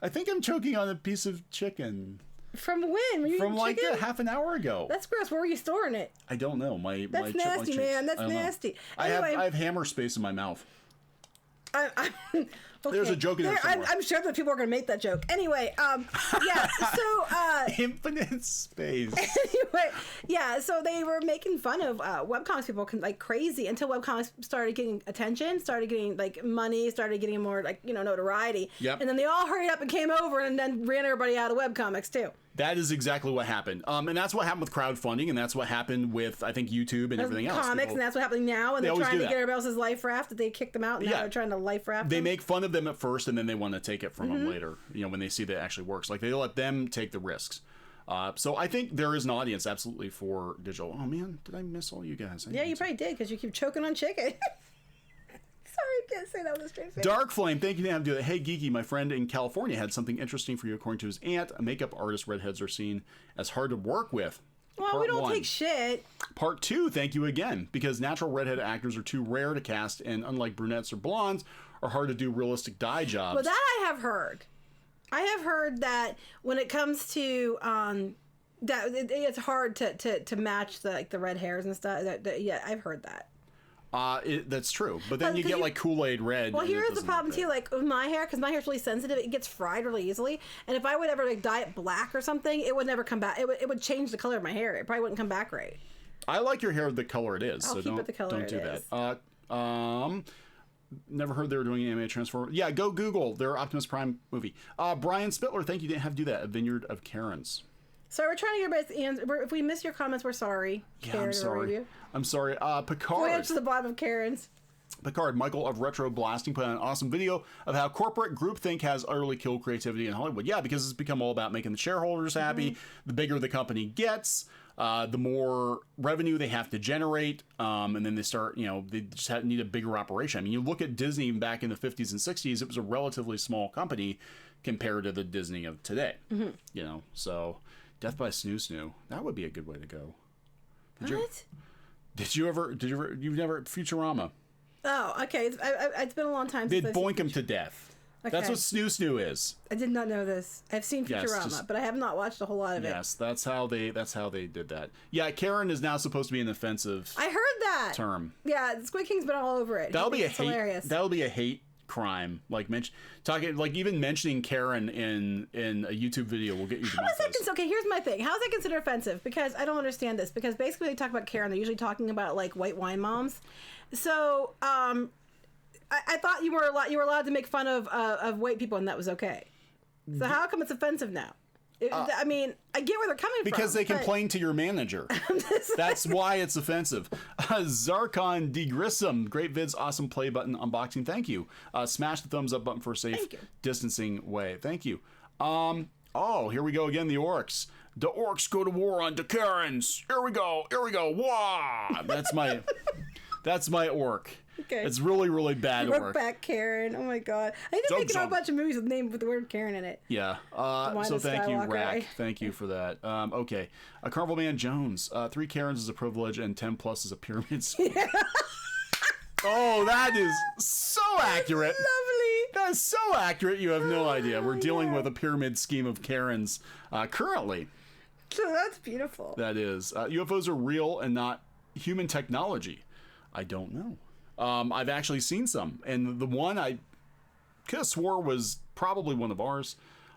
I think I'm choking on a piece of chicken. From when? Were you From like half an hour ago. That's gross. Where were you storing it? I don't know. That's nasty, man. That's nasty. Anyway, I have hammer space in my mouth. Okay. There's a joke in there somewhere. I'm sure that people are going to make that joke. Anyway, yeah, so... Infinite space. Anyway, yeah, so they were making fun of webcomics people like crazy until webcomics started getting attention, started getting like money, started getting more like, notoriety. Yep. And then they all hurried up and came over and then ran everybody out of webcomics too. That is exactly what happened. And that's what happened with crowdfunding, and that's what happened with, I think, YouTube and everything else. Comics, and that's what's happening now, and they're trying to get everybody else's life raft, that they kicked them out, and now they're trying to life raft them. They make fun of them at first, and then they want to take it from them later, when they see that it actually works. Like, they let them take the risks. So I think there is an audience, absolutely, for digital. Oh, man, did I miss all you guys? Yeah, you probably did, because you keep choking on chicken. Sorry, I can't say that with a straight face. Dark Flame, thank you to have to do that. Hey, Geeky, my friend in California had something interesting for you. According to his aunt, makeup artist redheads are seen as hard to work with. Well, Part we don't 1. Take shit. Part 2, thank you again, because natural redhead actors are too rare to cast, and unlike brunettes or blondes, are hard to do realistic dye jobs. Well, that I have heard. I have heard that when it comes to that it's hard to match the red hairs and stuff. Yeah, I've heard that. That's true, but then you get like Kool-Aid red. Well, here's the problem too. Like with my hair, because my hair's really sensitive, it gets fried really easily. And if I would ever like dye it black or something, it would never come back. It would change the color of my hair. It probably wouldn't come back right. I like your hair the color it is. I'll so keep don't it the color don't it do is. that. Never heard they were doing an anime Transformers. Yeah, go Google their Optimus Prime movie. Brian Spittler, thank you. Didn't have to do that. A Vineyard of Karens. So we're trying to get everybody's answer. If we miss your comments, we're sorry. Yeah, I'm sorry. I'm sorry. Picard. We'll to the bottom of Karen's. Picard, Michael of Retro Blasting put out an awesome video of how corporate groupthink has utterly killed creativity in Hollywood. Yeah, because it's become all about making the shareholders happy. The bigger the company gets, the more revenue they have to generate, and then they start, they just need a bigger operation. I mean, you look at Disney back in the 50s and 60s, it was a relatively small company compared to the Disney of today. So Death by Snoo Snoo, that would be a good way to go. You've never Futurama? Oh, okay. It's been a long time since they'd boink him to death. Okay. That's what Snoo Snoo is. I did not know this. I've seen Futurama, but I have not watched a whole lot of it. Yes, that's how they did that. Yeah, Karen is now supposed to be an offensive. I heard that term. Yeah, Squid King's been all over it. That'll be hilarious. That'll be a hate crime. Even mentioning Karen in a YouTube video will get you. Okay, here's my thing. How is that considered offensive? Because I don't understand this. Because basically, they talk about Karen. They're usually talking about like white wine moms. So, I thought you were allowed to make fun of white people, and that was okay. So how come it's offensive now? I mean, I get where they're coming from. Because they complain to your manager. That's why it's offensive. Zarkon D. Grissom, great vids, awesome play button unboxing. Thank you. Smash the thumbs up button for a safe distancing way. Thank you. Here we go again. The orcs. The orcs go to war on the Karens. Here we go. Wah! That's my orc. Okay. It's really, really bad orc. Work back, Karen. Oh my god. I think they're making a bunch of movies with the word Karen in it. Yeah. So thank you, Rack. Thank you for that. Okay. Carnival Man Jones. 3 Karens is a privilege and 10 plus is a pyramid scheme. Yeah. Oh, that is so accurate. Lovely. That is so accurate. You have no idea. We're dealing with a pyramid scheme of Karens currently. So that's beautiful. That is. UFOs are real and not human technology. I don't know. I've actually seen some, and the one I could have swore was probably one of ours.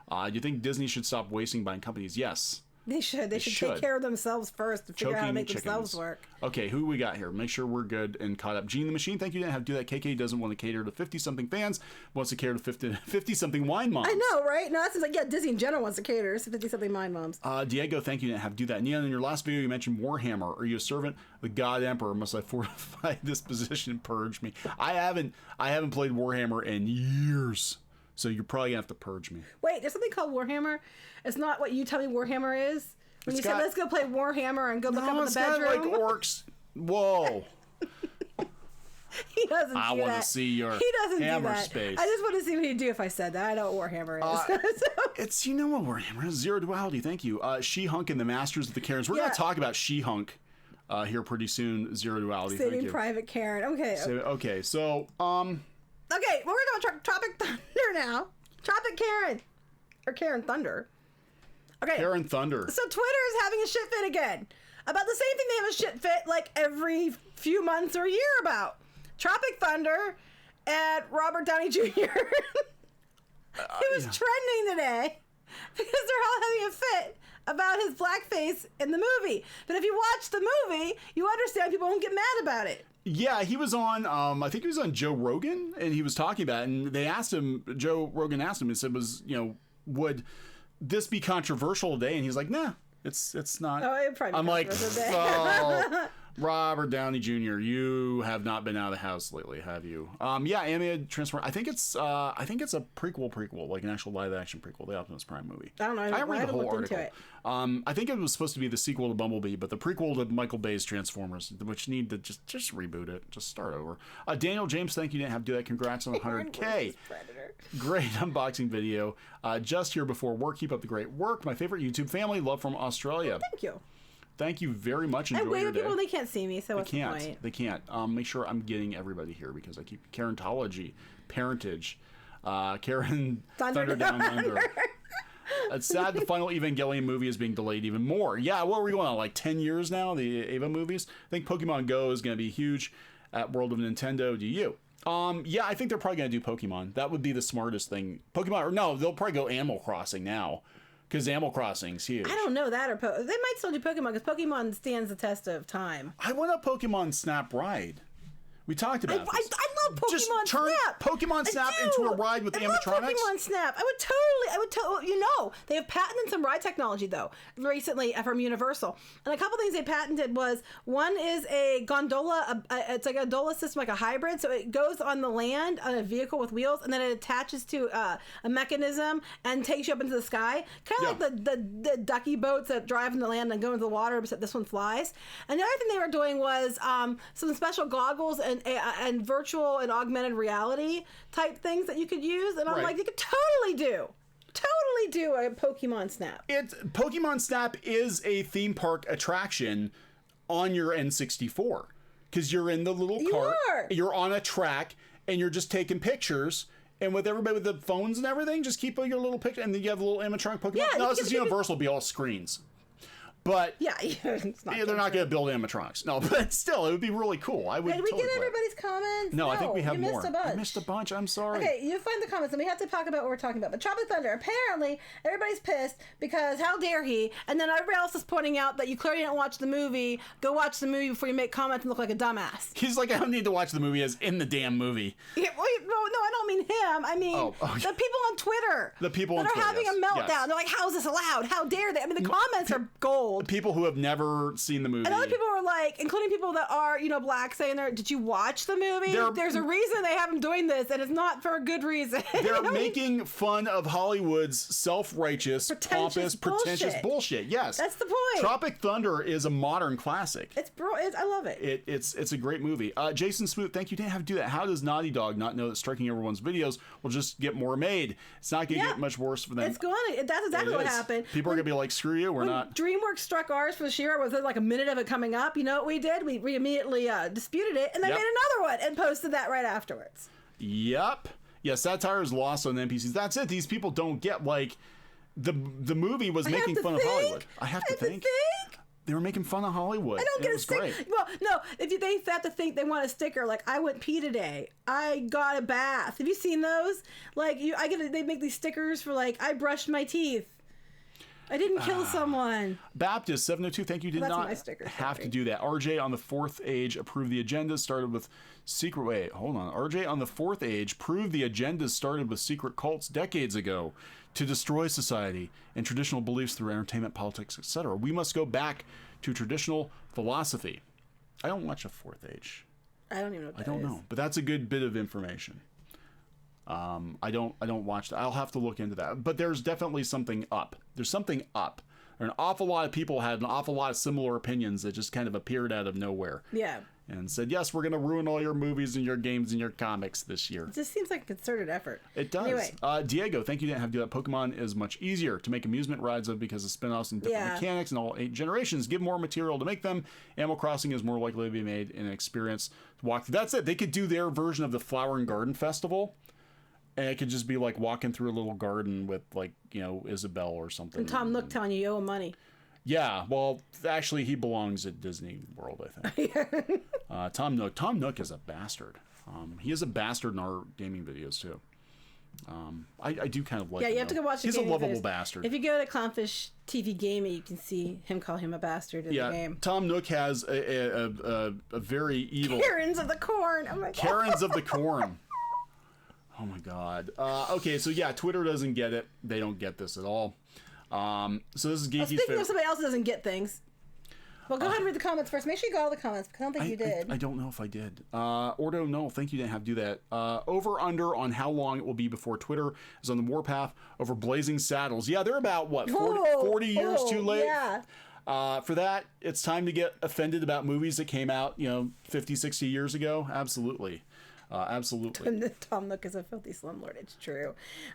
Do you think Disney should stop wasting buying companies? Yes. They should. They should take care of themselves first to figure out how to make themselves work. Okay, who we got here? Make sure we're good and caught up. Gene the Machine, thank you. Didn't have to do that. KK doesn't want to cater to 50-something fans, wants to cater to 50-something wine moms. I know, right? No, that's like, Disney in general wants to cater to 50-something wine moms. Diego, thank you. Didn't have to do that. Neon, in your last video, you mentioned Warhammer. Are you a servant? The God Emperor, must I fortify this position and purge me? I haven't played Warhammer in years. So you're probably gonna have to purge me. Wait, there's something called Warhammer. It's not what you tell me Warhammer is. When you said let's go play Warhammer and go look up in the bedroom. Like orcs. Whoa. He doesn't do that. I want to see your hammer space. I just want to see what he'd do if I said that. I know what Warhammer is. It's what Warhammer is. Zero duality. Thank you. She-Hunk and the Masters of the Karens. We're gonna talk about She-Hunk here pretty soon. Zero duality. Saving Private Karen. Okay. Okay. So Okay, well, we're going to Tropic Thunder now. Tropic Karen. Or Karen Thunder. Okay. Karen Thunder. So Twitter is having a shit fit again. About the same thing they have a shit fit like every few months or a year about. Tropic Thunder and Robert Downey Jr. It was trending today because they're all having a fit about his blackface in the movie. But if you watch the movie, you understand people won't get mad about it. Yeah, he was on, I think he was on Joe Rogan, and he was talking about it, and they asked him, Joe Rogan asked him, and said, would this be controversial today? And he's like, nah, it's not. Oh, it probably. I'm like, Robert Downey Jr., you have not been out of the house lately, have you? Animated Transformers. I think it's a prequel, like an actual live action prequel, the Optimus Prime movie. I don't know. I read the whole article. I think it was supposed to be the sequel to Bumblebee, but the prequel to Michael Bay's Transformers, which need to just reboot it, just start over. Daniel James, thank you. Didn't have to do that. Congrats on 100K. Great unboxing video. Just here before work. Keep up the great work. My favorite YouTube family. Love from Australia. Oh, thank you. Thank you very much. Enjoy your day. And people, they can't see me, so what's the point? They can't. Make sure I'm getting everybody here because I keep Carentology, Parentage, Karen Thunder Down Under. It's sad the final Evangelion movie is being delayed even more. Yeah, what are we going on, like 10 years now, the Eva movies? I think Pokemon Go is going to be huge at World of Nintendo. Do you? I think they're probably going to do Pokemon. That would be the smartest thing. Pokemon, or no, they'll probably go Animal Crossing now. Because Animal Crossing's huge. I don't know that, or they might still do Pokemon, because Pokemon stands the test of time. I want a Pokemon Snap Ride. We talked about this. I love Pokemon Just turn Snap. Pokemon Snap into a ride with animatronics. I love Pokemon Snap. I would totally, you know, they have patented some ride technology though recently from Universal, and a couple things they patented was one is a gondola. It's like a gondola system, like a hybrid, so it goes on the land on a vehicle with wheels, and then it attaches to a mechanism and takes you up into the sky, kind of like the ducky boats that drive in the land and go into the water, except this one flies. And the other thing they were doing was some special goggles and virtual and augmented reality type things that you could use, and I'm like, you could totally do a Pokemon Snap. Pokemon Snap is a theme park attraction on your N64 because you're in the little cart, you're on a track, and you're just taking pictures. And with everybody with the phones and everything, just keep your little picture, and then you have a little animatronic Pokemon. Yeah, no, this is Universal, be all screens. But it's not they're not going to build animatronics. No, but still, it would be really cool. I would. Did we get everybody's comments? No, I think we have more. Missed a bunch. I missed a bunch. I'm sorry. Okay, you find the comments, and we have to talk about what we're talking about. But Tropic Thunder, apparently, everybody's pissed because how dare he? And then everybody else is pointing out that you clearly didn't watch the movie. Go watch the movie before you make comments and look like a dumbass. He's like, I don't need to watch the movie as in the damn movie. Yeah, no, I don't mean him. I mean the people on Twitter. The people that on are Twitter, having a meltdown. Yes. They're like, how is this allowed? How dare they? I mean, the comments are gold. People who have never seen the movie. And other people were like, including people that are, black, saying, did you watch the movie? There's a reason they have them doing this, and it's not for a good reason. They're making fun of Hollywood's self-righteous, pompous, pretentious bullshit. Yes. That's the point. Tropic Thunder is a modern classic. I love it. It's a great movie. Jason Smoot, thank you. Didn't have to do that. How does Naughty Dog not know that striking everyone's videos will just get more made? It's not going to get much worse for them. It's going to. That's exactly what happened. People are going to be like, screw you, we're not. DreamWorks struck ours for the She-Ra within like a minute of it coming up. You know what we did? We immediately disputed it, and they made another one and posted that right afterwards. Yep. Yeah, satire is lost on NPCs. That's it. These people don't get, like, the movie was making fun of Hollywood. I have to think. They were making fun of Hollywood. I don't get a sticker. Well, no, if they have to think they want a sticker, like, I went pee today. I got a bath. Have you seen those? Like, they make these stickers for, like, I brushed my teeth. I didn't kill someone. Baptist 702, thank you. Did not have to do that. RJ on the Fourth Age approved the agenda started with secret. Wait, hold on. RJ on the Fourth Age proved the agenda started with secret cults decades ago to destroy society and traditional beliefs through entertainment, politics, etc. We must go back to traditional philosophy. I don't watch a Fourth Age. I don't even know what that is. I don't know, but that's a good bit of information. I don't watch that. I'll have to look into that. But there's definitely something up. There's something up. An awful lot of people had an awful lot of similar opinions that just kind of appeared out of nowhere. Yeah. And said, yes, we're going to ruin all your movies and your games and your comics this year. It just seems like a concerted effort. It does. Anyway. Diego, thank you. Didn't have to do that. Pokemon is much easier to make amusement rides of because of spin-offs and different mechanics and all 8 generations. Give more material to make them. Animal Crossing is more likely to be made in an experience to walk through. That's it. They could do their version of the Flower and Garden Festival. And it could just be like walking through a little garden with, like, Isabel or something. And Tom Nook telling you owe him money. Yeah, well, actually, he belongs at Disney World, I think. Tom Nook is a bastard. He is a bastard in our gaming videos, too. I do kind of like him. Yeah, you have to go watch the He's a lovable bastard. If you go to CLOWNFISH TV Gaming, you can see him call him a bastard in the game. Tom Nook has a very evil... Karens of the Corn. Oh, my God. Karens of the Corn. Oh my God. Okay, so yeah, Twitter doesn't get it. They don't get this at all. So this is Geeky's speaking of somebody else who doesn't get things. Well, go ahead and read the comments first. Make sure you got all the comments, because I don't think you did. I don't know if I did. Ordo, no, thank you, didn't have to do that. Over under on how long it will be before Twitter is on the warpath over Blazing Saddles. Yeah, they're about, 40 years too late? Yeah. For that, it's time to get offended about movies that came out, 50, 60 years ago. Absolutely. Absolutely. Tom Nook is a filthy slumlord. It's true.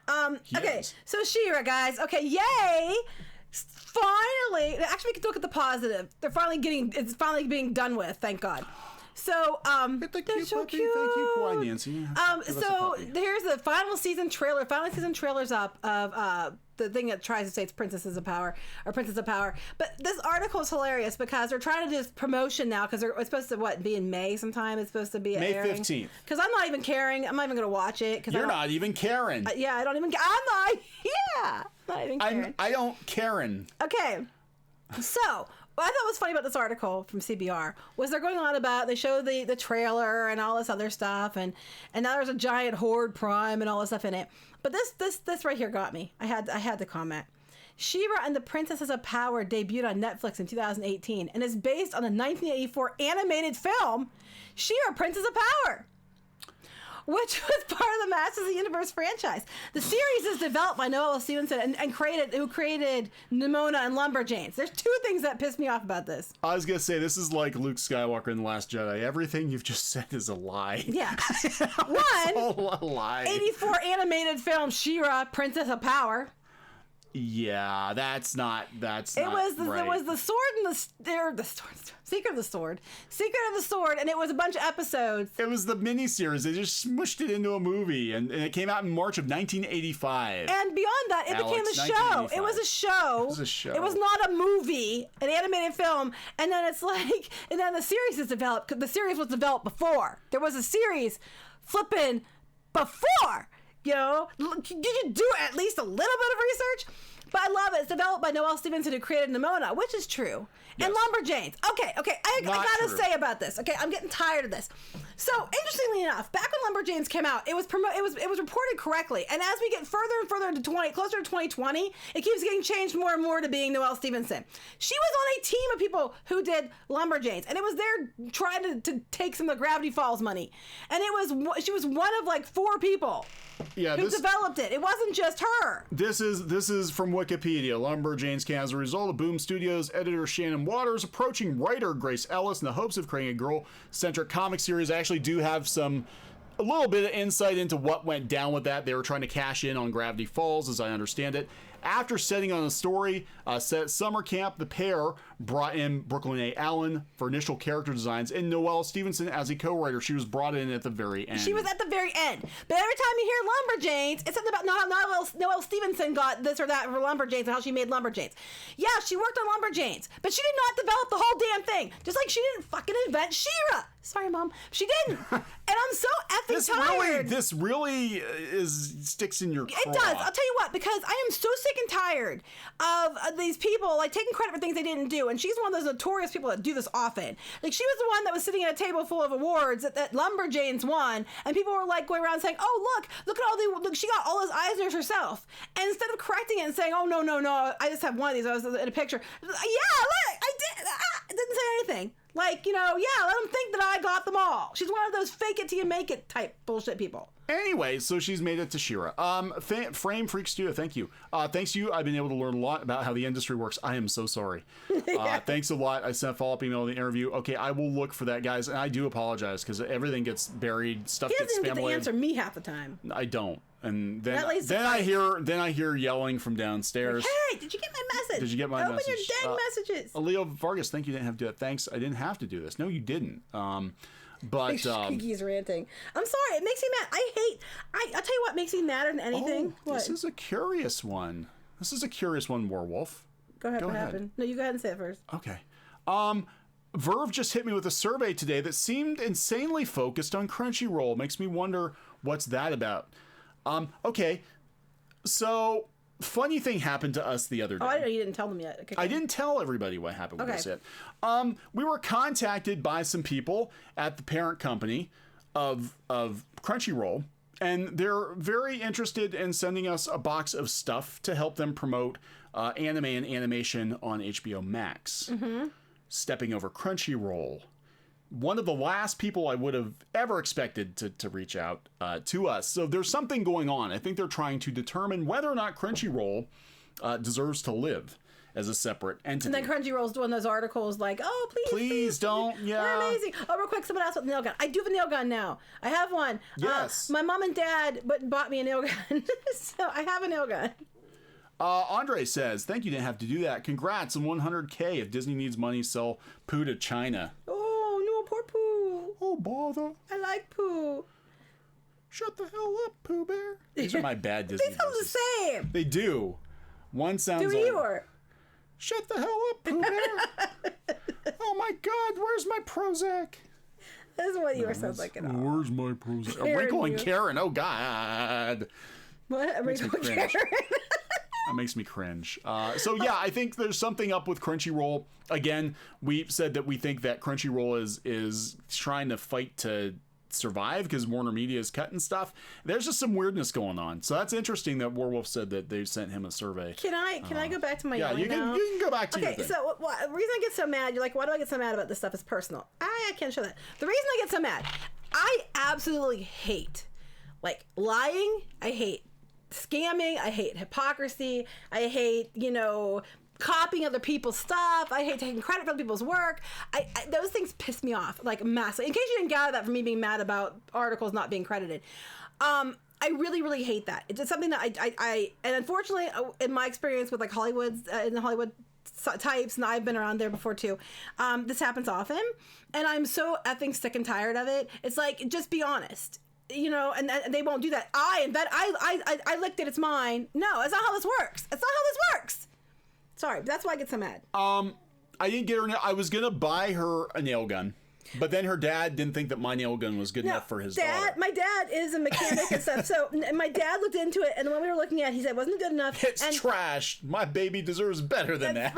Okay, so She-Ra, guys. Okay, yay! Finally, actually, we can look at the positive. It's finally being done with. Thank God. So, they're so cute. Thank you, Kawaii Nancy. So here's the final season trailer. Final season trailer's up of the thing that tries to say it's Princesses of Power or Princess of Power. But this article is hilarious because they're trying to do this promotion now because it's supposed to be in May sometime. It's supposed to be May 15th. Because I'm not even caring. I'm not even going to watch it. You're not even caring. Yeah, I don't even. I'm not. Yeah, not even caring. I don't caring. Okay, so what I thought was funny about this article from CBR was they're going on about, they show the trailer and all this other stuff, and now there's a giant Horde Prime and all this stuff in it. But this right here got me. I had to comment. She-Ra and the Princesses of Power debuted on Netflix in 2018 and is based on the 1984 animated film She-Ra, Princess of Power, which was part of the Masters of the Universe franchise. The series is developed by Noelle Stevenson who created Nimona and Lumberjanes. There's two things that piss me off about this. I was going to say, this is like Luke Skywalker in The Last Jedi. Everything you've just said is a lie. Yeah. It's all a lie. 84 animated film She-Ra, Princess of Power. Yeah, that's not right. It was the sword and the sword. Secret of the Sword, and it was a bunch of episodes. It was the miniseries. They just smushed it into a movie, and it came out in March of 1985. And beyond that, it became a show. It was a show. It was a show. It was not a movie, an animated film. And then and then the series is developed. The series was developed before. There was a series flipping before. You know, did you do at least a little bit of research? But I love it. It's developed by Noelle Stevenson, who created Nimona, which is true. Yes. And Lumberjanes. Okay. I gotta say about this. Okay, I'm getting tired of this. So interestingly enough, back when Lumberjanes came out, it was reported correctly. And as we get further and further into closer to 2020, it keeps getting changed more and more to being Noelle Stevenson. She was on a team of people who did Lumberjanes, and it was there trying to take some of the Gravity Falls money. And she was one of like 4 people. Yeah, who developed it. It wasn't just her. This is from Wikipedia. Lumberjanes came as a result of Boom Studios editor Shannon Waters approaching writer Grace Ellis in the hopes of creating a girl-centric comic series. I actually do have a little bit of insight into what went down with that. They were trying to cash in on Gravity Falls, as I understand it. After setting on a story set at summer camp, the pair brought in Brooklyn A. Allen for initial character designs and Noelle Stevenson as a co-writer. She was brought in at the very end. She was at the very end. But every time you hear Lumberjanes, it's something about Noelle Stevenson got this or that for Lumberjanes and how she made Lumberjanes. Yeah, she worked on Lumberjanes, but she did not develop the whole damn thing. Just like she didn't fucking invent She-Ra. Sorry, Mom. She didn't. And I'm so effing tired. This really sticks in your craw. It does. I'll tell you what, because I am so sick and tired of these people like taking credit for things they didn't do. And she's one of those notorious people that do this often. Like, she was the one that was sitting at a table full of awards that Lumberjanes won, and people were like going around saying, "Oh, look at all look, she got all those Eisners herself." And instead of correcting it and saying, "Oh, no, I just have one of these. I was in a picture." Yeah, look, I did. I didn't say anything. Like, let them think that I got them all. She's one of those fake it till you make it type bullshit people. Anyway, so she's made it to She-Ra. Frame Freak Studio, thank you. Thanks to you, I've been able to learn a lot about how the industry works. I am so sorry. Yeah. Thanks a lot. I sent a follow-up email in the interview. Okay, I will look for that, guys. And I do apologize because everything gets buried. Stuff gets spam. He doesn't get to answer me half the time. I don't. And then I hear yelling from downstairs. Hey, did you get my message? Did you get my message? Open your dang messages. Leo Vargas, thank you. Didn't have to do that. Thanks. I didn't have to do this. No, you didn't. But Squeaky's ranting. I'm sorry. It makes me mad. I'll tell you what makes me madder than anything. Oh, this is a curious one. Werewolf. Go ahead. What happened? No, you go ahead and say it first. Okay. Verve just hit me with a survey today that seemed insanely focused on Crunchyroll. Makes me wonder what's that about. Okay. So, funny thing happened to us the other day. Oh, I didn't know you didn't tell them yet. Okay. I didn't tell everybody what happened with this yet. We were contacted by some people at the parent company of Crunchyroll, and they're very interested in sending us a box of stuff to help them promote anime and animation on HBO Max. Mm-hmm. Stepping over Crunchyroll. One of the last people I would have ever expected to reach out to us. So there's something going on. I think they're trying to determine whether or not Crunchyroll deserves to live as a separate entity. And then Crunchyroll's doing those articles like, "Oh, please don't, yeah. We're amazing." Oh, real quick, someone else with a nail gun. I do have a nail gun now. I have one. Yes. My mom and dad bought me a nail gun, so I have a nail gun. Andre says, "Thank you, didn't have to do that. Congrats on 100K. If Disney needs money, sell Pooh to China." Oh, no, poor Pooh. Oh, bother. I like Pooh. Shut the hell up, Pooh Bear. These are my bad Disney They sound the same. They do. One sounds like... Eeyore. Shut the hell up, Pooh Bear. Oh my God, where's my Prozac? This is what Eeyore sounds like at all. Where's my Prozac? A Wrinkle and Karen, oh God. What? A Wrinkle and Karen? That makes me cringe. So yeah, I think there's something up with Crunchyroll. Again, we've said that we think that Crunchyroll is trying to fight to survive because Warner Media is cutting stuff. There's just some weirdness going on. So that's interesting that Warwolf said that they sent him a survey. Can I go back to my you can go back to your thing. So the reason I get so mad, you're like, why do I get so mad about this stuff? Is personal. I can't show that. The reason I get so mad, I absolutely hate like lying. I hate scamming. I hate hypocrisy. I hate, copying other people's stuff. I hate taking credit for other people's work. Those things piss me off like massively. In case you didn't gather that from me being mad about articles not being credited, I really, really hate that. It's just something that I and unfortunately, in my experience with like Hollywood, in the Hollywood types, and I've been around there before too, this happens often, and I'm so effing sick and tired of it. It's like, just be honest. And they won't do that. I licked it. It's mine. No, that's not how this works. That's not how this works. Sorry, but that's why I get so mad. I didn't get her. I was gonna buy her a nail gun, but then her dad didn't think that my nail gun was good enough for his daughter. My dad is a mechanic and stuff. So my dad looked into it, and when we were looking at it, he said it wasn't good enough. It's trash. My baby deserves better than that.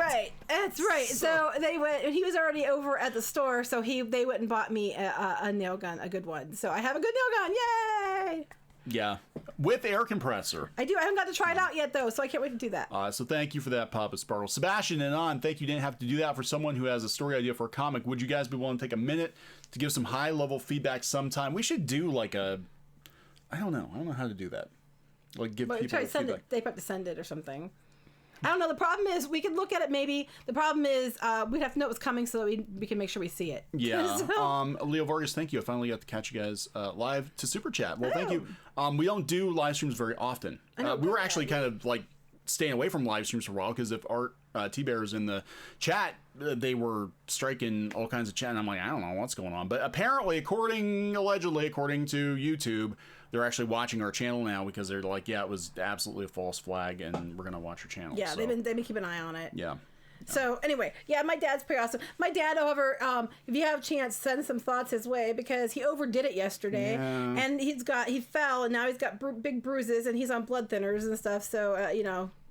That's right. So they went. He was already over at the store, so they went and bought me a nail gun, a good one. So I have a good nail gun. Yay! Yeah, with air compressor. I do. I haven't got to try it out yet, though, so I can't wait to do that. So thank you for that, Papa Sparkle. Sebastian and On, thank you. Didn't have to do that for someone who has a story idea for a comic. Would you guys be willing to take a minute to give some high-level feedback sometime? We should do like I don't know how to do that. Like give people feedback. They have to send it or something. I don't know. The problem is we could look at it maybe. The problem is we'd have to know what's coming so that we can make sure we see it. Yeah. Leo Vargas, thank you. I finally got to catch you guys live to Super Chat. Well, thank you. We don't do live streams very often. We were actually kind of like staying away from live streams for a while because if Art T-Bear is in the chat, they were striking all kinds of chat. And I'm like, I don't know what's going on. But apparently, allegedly, according to YouTube, they're actually watching our channel now because they're like, yeah, it was absolutely a false flag, and we're gonna watch your channel. Yeah, so. they've been keeping an eye on it. Yeah. So anyway, yeah, my dad's pretty awesome. My dad, however, if you have a chance, send some thoughts his way because he overdid it yesterday, and he fell, and now he's got big bruises, and he's on blood thinners and stuff. So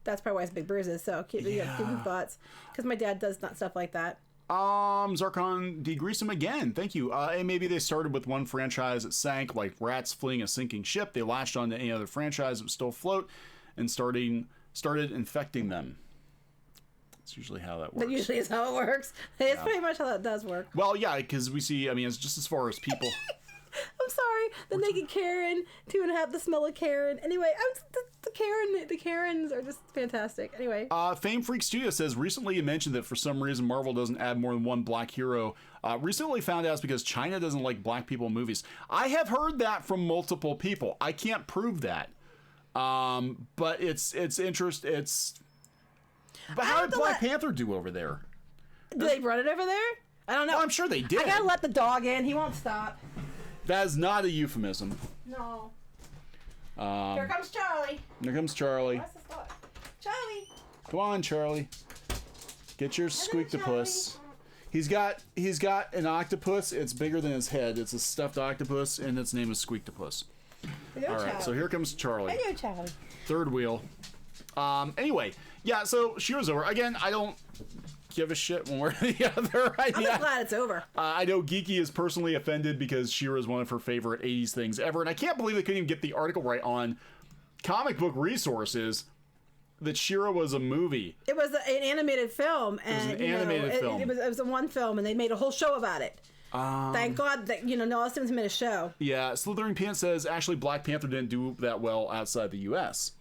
that's probably why it's big bruises. So keep him thoughts because my dad does not stuff like that. Zarkon degrease him again. Thank you. And maybe they started with one franchise that sank, like rats fleeing a sinking ship. They latched on to any other franchise that was still afloat and started infecting them. That's usually how that works. That usually is how it works. It's pretty much how that does work. Well, yeah, because we see, it's just as far as people. I'm sorry. The naked Karen, 2.5, the smell of Karen. Anyway, the Karens are just fantastic. Anyway. Fame Freak Studio says, recently you mentioned that for some reason Marvel doesn't add more than one black hero. Recently found out it's because China doesn't like black people in movies. I have heard that from multiple people. I can't prove that. But it's interest. But how did Black Panther do over there? Did they run it over there? I don't know. Well, I'm sure they did. I gotta let the dog in. He won't stop. That is not a euphemism. No. Here comes Charlie. Here comes Charlie. What's this dog? Charlie. Come on, Charlie. Get your squeaktopus. He's got an octopus. It's bigger than his head. It's a stuffed octopus, and its name is Squeaktopus. All right, so here comes Charlie. Hello, Charlie. Third wheel. Anyway, yeah, so Shira's over. Again, I don't give a shit one way or the other. I'm just glad it's over. I know Geeky is personally offended because She-Ra is one of her favorite 80s things ever, and I can't believe they couldn't even get the article right on Comic Book Resources that She-Ra was a movie. It was an animated film, and it was an animated film. It was a one film, and they made a whole show about it. Thank God that Noah Simmons made a show. Yeah, Slithering Pants says actually Black Panther didn't do that well outside the U.S.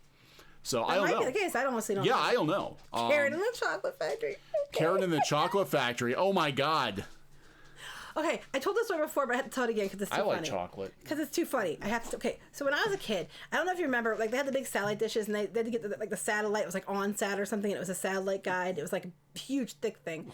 So I don't know. That might be the case. I honestly don't know. Yeah, I don't know. Karen in the Chocolate Factory. Okay. Karen in the Chocolate Factory. Oh my God. Okay, I told this story before, but I have to tell it again because it's too funny. I like chocolate. Because it's too funny. I have to. Okay, so when I was a kid, I don't know if you remember, like they had the big satellite dishes, and they had to get the satellite. It was like OnSat or something. And it was a satellite guide. It was like a huge, thick thing.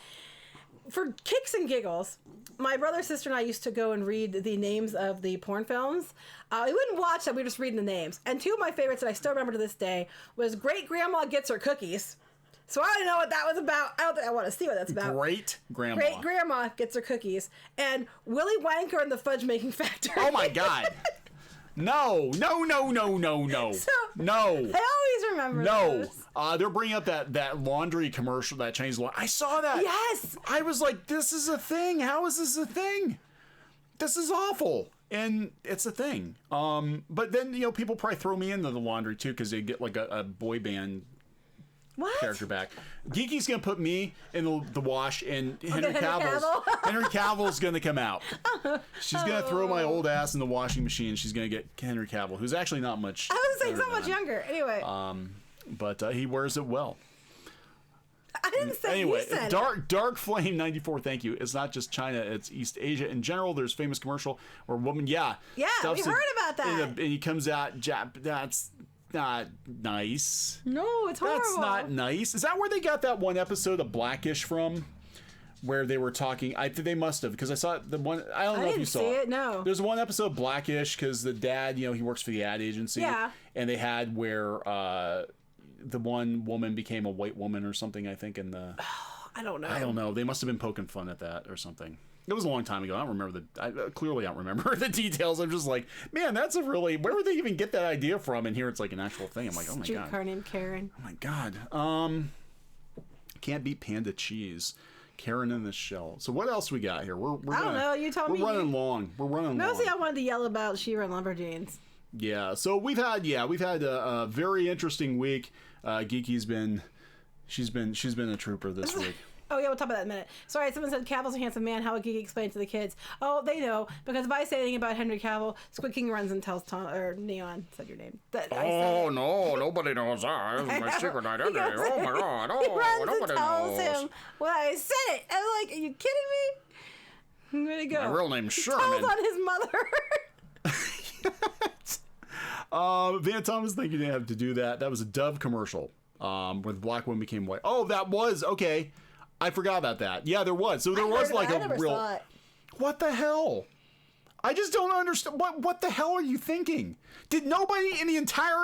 For kicks and giggles, my brother, sister, and I used to go and read the names of the porn films. We wouldn't watch them, we were just reading the names. And two of my favorites that I still remember to this day was Great Grandma Gets Her Cookies. So I don't know what that was about. I don't think I want to see what that's about. Great Grandma. Great Grandma Gets Her Cookies. And Willy Wanker and the Fudge Making Factory. Oh my God. No. So, No. I always remember those. They're bringing up that laundry commercial, that Chinese laundry. I saw that. Yes. I was like, this is a thing. How is this a thing? This is awful. And it's a thing. But then, people probably throw me into the laundry too because they get like a boy band character back. Geeky's going to put me in the wash, and Henry Cavill's going to come out. She's going to throw my old ass in the washing machine. She's going to get Henry Cavill, who's actually not much. I was saying so much younger. Anyway. But he wears it well. I didn't say anyway, you said Dark Flame 94, thank you. It's not just China, it's East Asia in general. There's a famous commercial where a woman, we heard about that. And he comes out, that's not nice. No, it's horrible. That's not nice. Is that where they got that one episode of Blackish from? Where they were talking, I think they must have, because I saw the one. I don't know if you saw it. No. There's one episode of Blackish because the dad, he works for the ad agency. Yeah. And they had where the one woman became a white woman or something. I think in the. I don't know. I don't know. They must have been poking fun at that or something. It was a long time ago. I don't remember I clearly don't remember the details. I'm just like, man, that's a really. Where would they even get that idea from? And here it's like an actual thing. I'm like, oh my god. Streetcar named Karen. Oh my god. Can't beat Panda Cheese. Karen in the Shell. So what else we got here? I don't know. You told me. We're running long. Mostly I wanted to yell about She-Ra and Lumberjanes. Yeah. So we've had a very interesting week. Geeky's she's been a trooper this week. Oh, yeah, we'll talk about that in a minute. Sorry, someone said Cavill's a handsome man. How would Geeky explain it to the kids? Oh, they know. Because if I say anything about Henry Cavill, Squid King runs and tells Neon, said your name. No, nobody knows that. This is my secret identity. Oh, my God. He runs and tells him, well, I said it. I'm like, are you kidding me? I'm going to go. My real name's Sherman. Tells on his mother. Van Thomas, thank you to have to do that. That was a Dove commercial where the black woman became white. Oh, that was, okay. I forgot about that. Yeah, there was. So there was like a real. What the hell? I just don't understand. What the hell are you thinking? Did nobody in the entire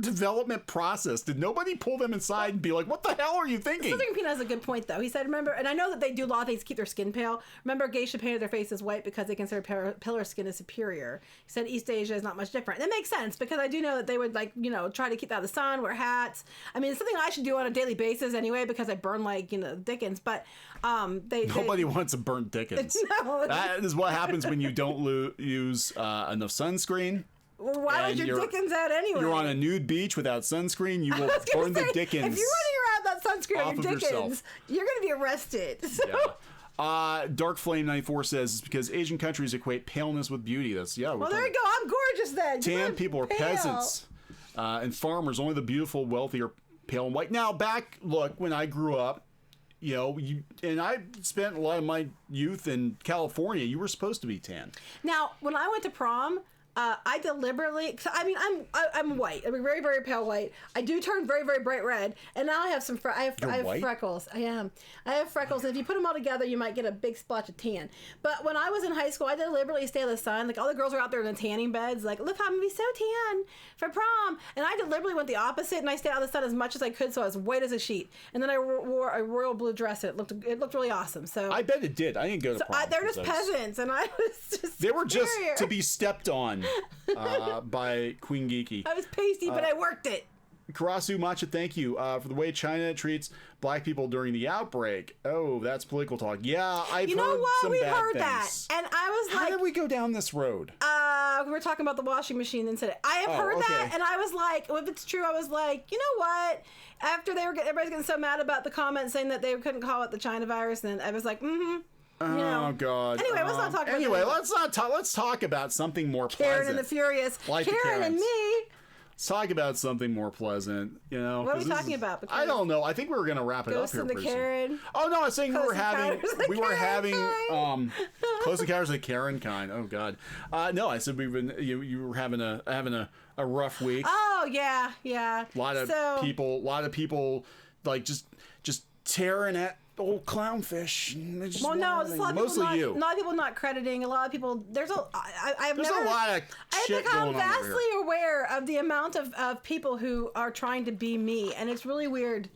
development process, did nobody pull them inside and be like, what the hell are you thinking? Southern Pete has a good point, though. He said, remember, and I know that they do a lot of things to keep their skin pale. Remember, geisha painted their faces white because they consider paler skin as superior. He said East Asia is not much different. And that makes sense, because I do know that they would, try to keep out of the sun, wear hats. I mean, it's something I should do on a daily basis anyway, because I burn Dickens. But nobody wants a burnt Dickens. No. That is what happens when you don't use enough sunscreen. Well, why was your Dickens out anyway? You're on a nude beach without sunscreen. You will burn the Dickens. If you're running around without sunscreen on your Dickens, you're going to be arrested. So. Yeah. Dark Flame 94 says it's because Asian countries equate paleness with beauty. Well, there you go. I'm gorgeous then. Tan people are peasants and farmers. Only the beautiful, wealthy are pale and white. Now, when I grew up, and I spent a lot of my youth in California. You were supposed to be tan. Now, when I went to prom. I deliberately, I'm white. I'm very, very pale white. I do turn very, very bright red, and now I have I have freckles. I have freckles, and if you put them all together, you might get a big splotch of tan. But when I was in high school, I deliberately stayed out of the sun. Like all the girls were out there in the tanning beds, like, look, I'm gonna be so tan for prom. And I deliberately went the opposite, and I stayed out of the sun as much as I could, so I was white as a sheet. And then I wore a royal blue dress, and it looked really awesome. So I bet it did. I didn't go to prom. They're just peasants, and I was just. They were just to be stepped on. By Queen Geeky. I was pasty, but I worked it. Karasu Matcha, thank you for the way China treats black people during the outbreak. Oh, that's political talk. Yeah, I've heard some we bad heard things. That, and I was like, how did we go down this road? We were talking about the washing machine and said I have heard that, and I was like, well, if it's true, I was like, you know what? After everybody's getting so mad about the comments saying that they couldn't call it the China virus, and I was like, Oh God! Anyway, let's not talk about. Anyway, let's not talk. Let's talk about something more pleasant. Karen and the Furious. Like Karen and me. Let's talk about something more pleasant. What are we talking about? Because I don't know. I think we were gonna wrap it up here. Ghost in the Karen. Oh no! I was saying we were having Close Encounters of the Karen kind. Oh God! No, I said you were having a rough week. Oh yeah. A lot of people like just tearing at old clownfish. Well, no, it's a lot of mostly people you. A lot of people not crediting. A lot of people. There's a lot of shit going on. I'm vastly aware of the amount of people who are trying to be me, and it's really weird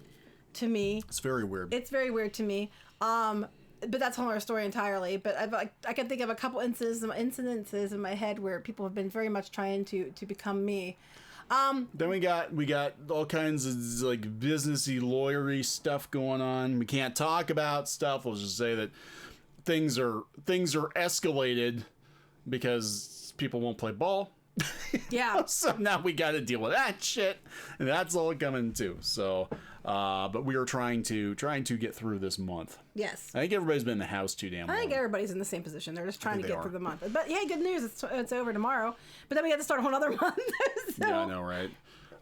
to me. It's very weird. It's very weird to me. But that's a whole other story entirely. But I can think of a couple incidences in my head where people have been very much trying to become me. Then we got all kinds of like businessy, lawyery stuff going on. We can't talk about stuff. We'll just say that things are escalated because people won't play ball. Yeah. So now we got to deal with that shit, and that's all coming too. So, but we are trying to get through this month. Yes. I think everybody's been in the house too damn long. I think everybody's in the same position. They're just trying to get through the month. But yeah, good news. It's over tomorrow. But then we have to start a whole other month. So. Yeah, I know, right?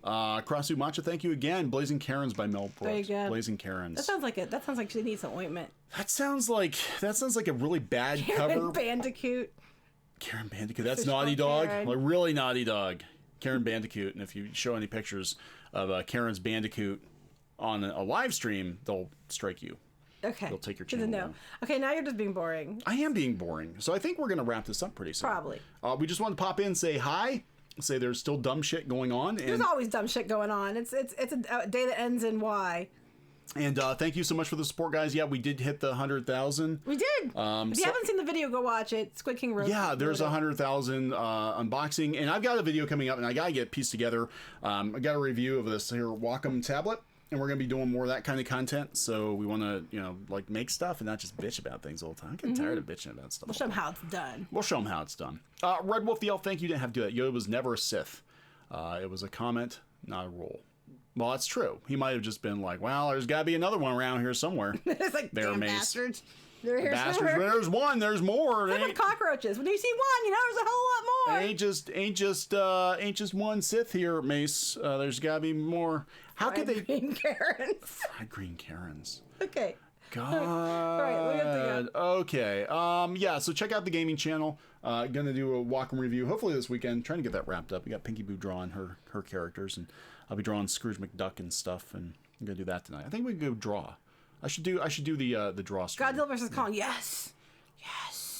Crossu Matcha, thank you again. Blazing Karens by Mel Brooks. There you go. Blazing Karens. That sounds like she needs some ointment. That sounds like a really bad cover. Bandicoot. Karen Bandicoot. That's Naughty Dog. Karen. Like really Naughty Dog. Karen Bandicoot. And if you show any pictures of Karen's Bandicoot on a live stream, they'll strike you. Okay. They'll take your channel down. Okay, now you're just being boring. I am being boring. So I think we're going to wrap this up pretty soon. Probably. We just wanted to pop in, say hi, say there's still dumb shit going on. And there's always dumb shit going on. It's a day that ends in Y. And thank you so much for the support, guys. Yeah, we did hit the 100,000. We did. If you haven't seen the video, go watch it. Squid King Road. Yeah, there's 100,000 unboxing, and I've got a video coming up, and I gotta get pieced together. I got a review of this here Wacom tablet, and we're gonna be doing more of that kind of content. So we want to, like make stuff and not just bitch about things all the time. I'm getting tired of bitching about stuff. We'll show them how it's done. We'll show them how it's done. Red Wolf the Elf, thank you. Didn't have to do that. Yoda was never a Sith. It was a comment, not a rule. Well, that's true. He might have just been like, well, there's got to be another one around here somewhere. It's like, damn bastards. They're here bastards. somewhere. There's one. There's more. It's like cockroaches. When you see one, there's a whole lot more. Ain't just one Sith here, Mace. There's got to be more. How could they? Green Karens. Fried green Karens. Okay. God. All right, we have to go. Okay. Yeah. So check out the gaming channel. Gonna do a Wacom review hopefully this weekend. Trying to get that wrapped up. We got Pinky Boo drawing her characters, and I'll be drawing Scrooge McDuck and stuff, and I'm gonna do that tonight. I think we can go draw. I should do the draw stream. Godzilla vs. Kong. Yes.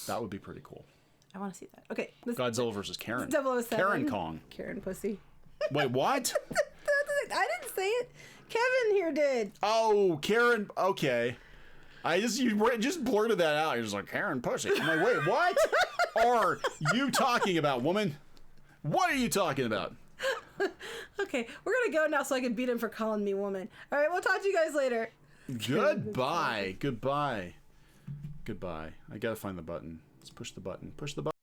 That would be pretty cool. I want to see that. Okay. Godzilla vs. Karen. 007. Karen Kong. Karen pussy. Wait, what? I didn't say it. Kevin here did. Oh, Karen. Okay. You just blurted that out. You're just like, Karen pussy. I'm like, wait, what are you talking about, woman? What are you talking about? Okay, we're gonna go now so I can beat him for calling me woman. All right, we'll talk to you guys later. Goodbye. I gotta find the button. Let's push the button. Push the button.